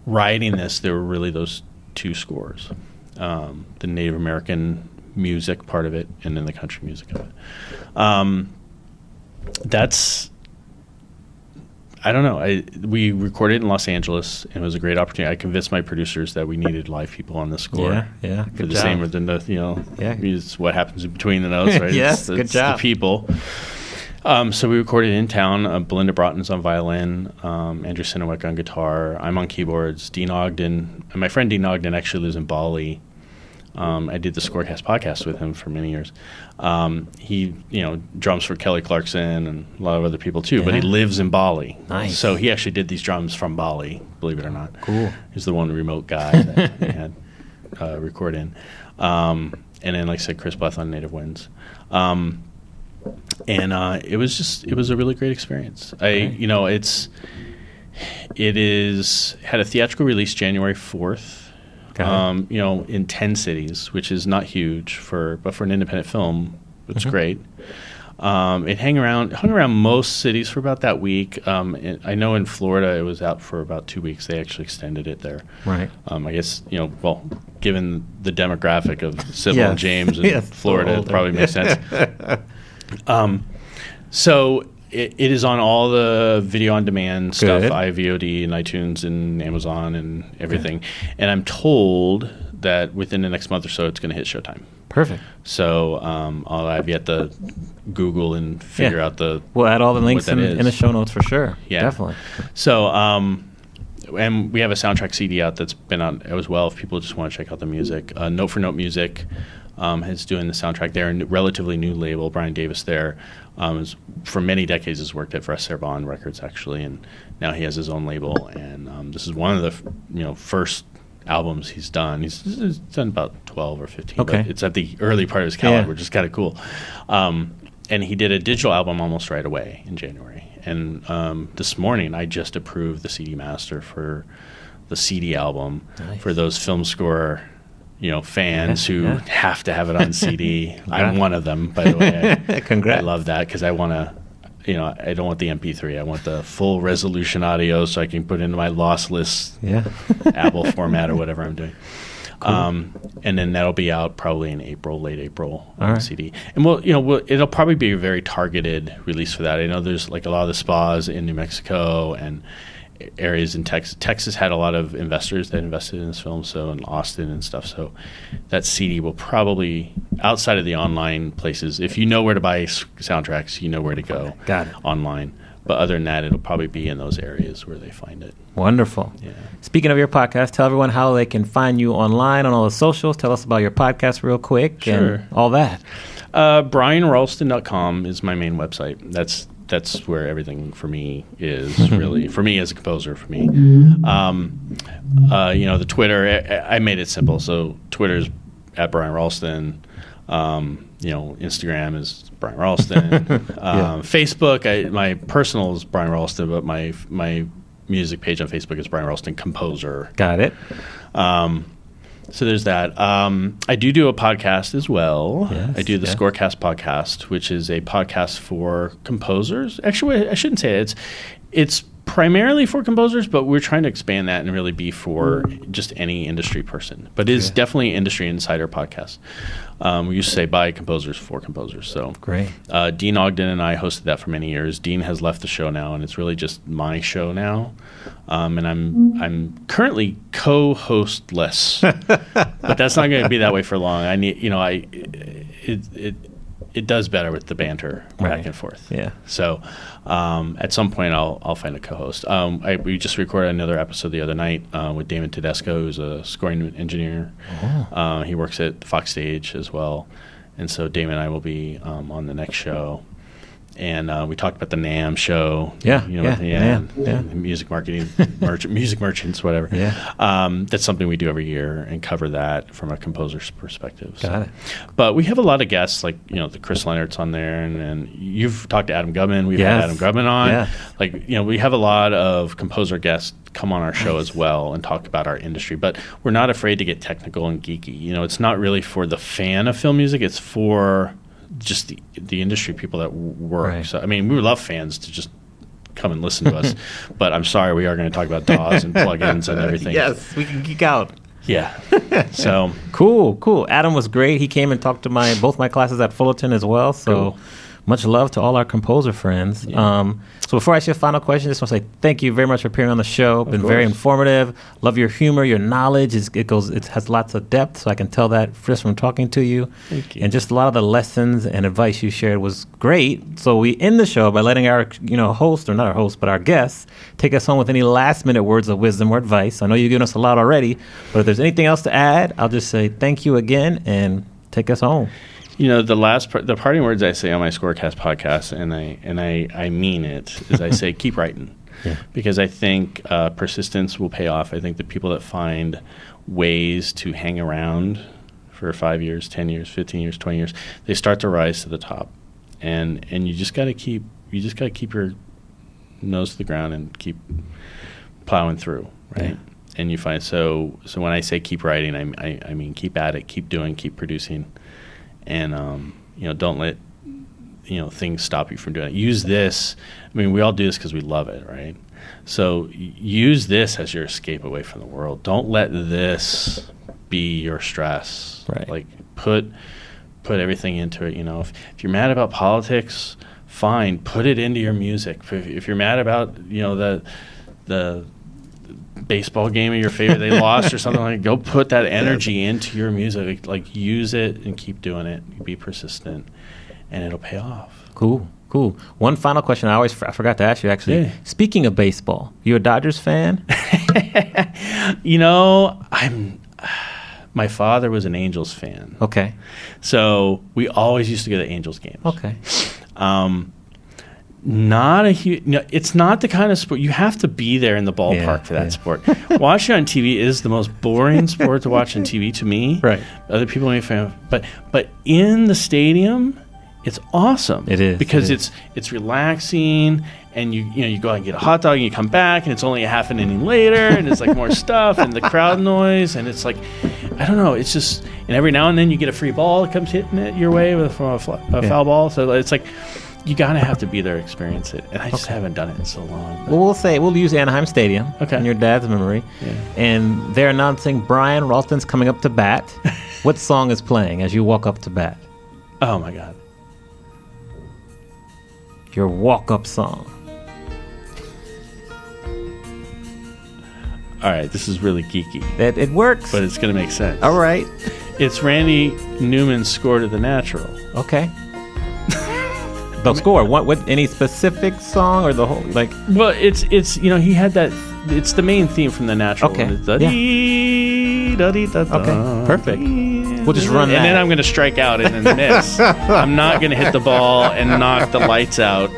[SPEAKER 1] writing this, there were really those two scores, the Native American music part of it and then the country music of it. I don't know. We recorded in Los Angeles, and it was a great opportunity. I convinced my producers that we needed live people on the score.
[SPEAKER 3] Yeah,
[SPEAKER 1] for the same within the it's what happens in between the notes, right?
[SPEAKER 3] Yes, good job.
[SPEAKER 1] The people. So we recorded in town. Belinda Broughton's on violin, Andrew Sinowek on guitar. I'm on keyboards. Dean Ogden, and my friend Dean Ogden actually lives in Bali. I did the Scorecast podcast with him for many years. He, drums for Kelly Clarkson and a lot of other people too, but he lives in Bali.
[SPEAKER 3] Nice.
[SPEAKER 1] So he actually did these drums from Bali, believe it or not.
[SPEAKER 3] Cool.
[SPEAKER 1] He's the one remote guy that we had record in. And then, like I said, Chris Bleth on Native Winds. And it was a really great experience. It had a theatrical release January 4th. In 10 cities, which is not huge but for an independent film, it's great. It hung around most cities for about that week. I know in Florida it was out for about 2 weeks. They actually extended it there.
[SPEAKER 3] Right.
[SPEAKER 1] I guess given the demographic of Sybil and James in Florida, it probably makes sense. So it is on all the video on demand stuff, iVOD and iTunes and Amazon and everything. Okay. And I'm told that within the next month or so, it's going to hit Showtime.
[SPEAKER 3] Perfect.
[SPEAKER 1] So I've yet to Google and figure out
[SPEAKER 3] We'll add all the links in the show notes for sure.
[SPEAKER 1] Yeah,
[SPEAKER 3] definitely.
[SPEAKER 1] So and we have a soundtrack CD out that's been out as well. If people just want to check out the music, Note for Note Music is doing the soundtrack there, a relatively new label. Brian Davis there for many decades has worked at Vressar Bond Records actually, and now he has his own label. And this is one of the first albums he's done. He's done about 12 or 15.
[SPEAKER 3] Okay.
[SPEAKER 1] But it's at the early part of his catalog, which is kind of cool. And he did a digital album almost right away in January. And this morning I just approved the CD master for the CD album for those film score fans who have to have it on CD. I'm one of them, by the way.
[SPEAKER 3] Congrats.
[SPEAKER 1] I love that because I want to, I don't want the MP3. I want the full resolution audio so I can put into my lossless Apple format or whatever I'm doing. Cool. And then that'll be out probably in late April on CD. And it'll probably be a very targeted release for that. I know there's like a lot of the spas in New Mexico and areas in Texas. Texas had a lot of investors that invested in this film, so in Austin and stuff. So that CD will probably, outside of the online places, if you know where to buy soundtracks, you know where to go.
[SPEAKER 3] Got it.
[SPEAKER 1] Online. But other than that, it'll probably be in those areas where they find it.
[SPEAKER 3] Wonderful.
[SPEAKER 1] Yeah.
[SPEAKER 3] Speaking of your podcast, tell everyone how they can find you online on all the socials. Tell us about your podcast real quick and all that. BrianRalston.com is my main website. That's where everything for me is, really. For me as a composer, for me. The Twitter, I made it simple. So Twitter's at Brian Ralston. Instagram is Brian Ralston. Facebook, my personal is Brian Ralston, but my music page on Facebook is Brian Ralston Composer. Got it.
[SPEAKER 1] So there's that. I do a podcast as well.
[SPEAKER 3] Yes,
[SPEAKER 1] I do the Scorecast podcast, which is a podcast for composers. Actually, I shouldn't say it. It's primarily for composers, but we're trying to expand that and really be for just any industry person. But it is definitely an industry insider podcast. We used to say by composers for composers. So
[SPEAKER 3] great.
[SPEAKER 1] Dean Ogden and I hosted that for many years. Dean has left the show now, and it's really just my show now. And I'm currently co-hostless, but that's not going to be that way for long. I need, it does better with the banter back and forth. Yeah. So at some point I'll find a co-host. We just recorded another episode the other night with Damon Tedesco, who's a scoring engineer. He works at Fox Stage as well, and so Damon and I will be on the next show. And we talked about the NAMM show. Music marketing, music merchants, whatever. That's something we do every year and cover that from a composer's perspective.
[SPEAKER 3] Got it.
[SPEAKER 1] But we have a lot of guests, like the Chris Leonard's on there, and you've talked to Adam Gubman. We've had Adam Gubman on. We have a lot of composer guests come on our show as well and talk about our industry. But we're not afraid to get technical and geeky. It's not really for the fan of film music. It's for just the industry people that work. Right. So we would love fans to just come and listen to us, but I'm sorry, we are going to talk about DAWs and plugins and everything.
[SPEAKER 3] Yes, we can geek out.
[SPEAKER 1] Yeah. So
[SPEAKER 3] cool. Adam was great. He came and talked to both my classes at Fullerton as well. So much love to all our composer friends.
[SPEAKER 1] Yeah.
[SPEAKER 3] So before I ask you a final question, I just want to say thank you very much for appearing on the show. Been
[SPEAKER 1] course.
[SPEAKER 3] very informative. Love your humor, your knowledge. It has lots of depth, so I can tell that just from talking to you.
[SPEAKER 1] Thank you.
[SPEAKER 3] And just a lot of the lessons and advice you shared was great. So we end the show by letting our host, or not our host, but our guests, take us home with any last-minute words of wisdom or advice. I know you've given us a lot already, but if there's anything else to add, I'll just say thank you again and take us home.
[SPEAKER 1] The parting words I say on my Scorecast podcast, and I mean it, is I say keep writing.
[SPEAKER 3] Yeah.
[SPEAKER 1] Because I think persistence will pay off. I think the people that find ways to hang around for 5 years, 10 years, 15 years, 20 years, they start to rise to the top. And you just got to keep your nose to the ground and keep plowing through, right?
[SPEAKER 3] Yeah.
[SPEAKER 1] And you find so when I say keep writing, I mean keep at it, keep doing, keep producing. And don't let things stop you from doing it. Use this. I mean, we all do this because we love it, right? So use this as your escape away from the world. Don't let this be your stress.
[SPEAKER 3] Right.
[SPEAKER 1] Like put everything into it. If you're mad about politics, fine. Put it into your music. If you're mad about the baseball game of your favorite they lost or something, like, go put that energy into your music. Like use it and keep doing it. Be persistent, and it'll pay off.
[SPEAKER 3] Cool. One final question I forgot to ask you, actually.
[SPEAKER 1] Yeah.
[SPEAKER 3] Speaking of baseball, you a Dodgers fan?
[SPEAKER 1] My father was an Angels fan.
[SPEAKER 3] Okay.
[SPEAKER 1] So we always used to go to Angels games.
[SPEAKER 3] Okay.
[SPEAKER 1] Not a huge. It's not the kind of sport you have to be there in the ballpark for that sport. Watching on TV is the most boring sport to watch on TV to me.
[SPEAKER 3] Right.
[SPEAKER 1] Other people may find, but in the stadium, it's awesome.
[SPEAKER 3] It is
[SPEAKER 1] because it's relaxing, and you go out and get a hot dog, and you come back, and it's only a half an inning later, and it's like more stuff and the crowd noise, and it's like, I don't know. It's just, and every now and then you get a free ball that comes hitting it your way from a foul ball. So it's like, you gotta have to be there to experience it, and I just haven't done it in so long.
[SPEAKER 3] Well, we'll use Anaheim Stadium in your dad's memory, and they're announcing Brian Ralston's coming up to bat. What song is playing as you walk up to bat?
[SPEAKER 1] Oh my God!
[SPEAKER 3] Your walk-up song.
[SPEAKER 1] All right, this is really geeky.
[SPEAKER 3] It works,
[SPEAKER 1] but it's gonna make sense.
[SPEAKER 3] All right,
[SPEAKER 1] it's Randy Newman's score to The Natural.
[SPEAKER 3] Okay. The score. What? Any specific song or the whole like?
[SPEAKER 1] Well, it's he had that. It's the main theme from The Natural.
[SPEAKER 3] Okay. Okay. Perfect. We'll just run that.
[SPEAKER 1] And then I'm going to strike out and then miss. I'm not going to hit the ball and knock the lights out.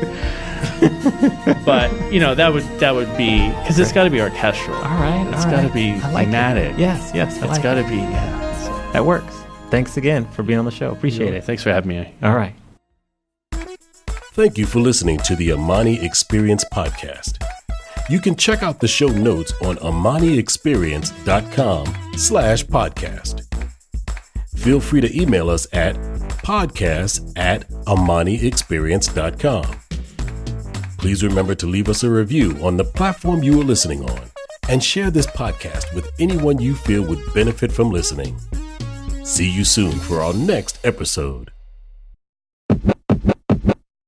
[SPEAKER 1] But that would be, because it's got to be orchestral.
[SPEAKER 3] All right.
[SPEAKER 1] It's got to be thematic.
[SPEAKER 3] Yes.
[SPEAKER 1] It's got to be. Yeah. So.
[SPEAKER 3] That works. Thanks again for being on the show. Appreciate it.
[SPEAKER 1] Thanks for having me.
[SPEAKER 3] All right.
[SPEAKER 2] Thank you for listening to the Amani Experience podcast. You can check out the show notes on amaniexperience.com/podcast. Feel free to email us at podcast@amaniexperience.com. Please remember to leave us a review on the platform you are listening on, and share this podcast with anyone you feel would benefit from listening. See you soon for our next episode.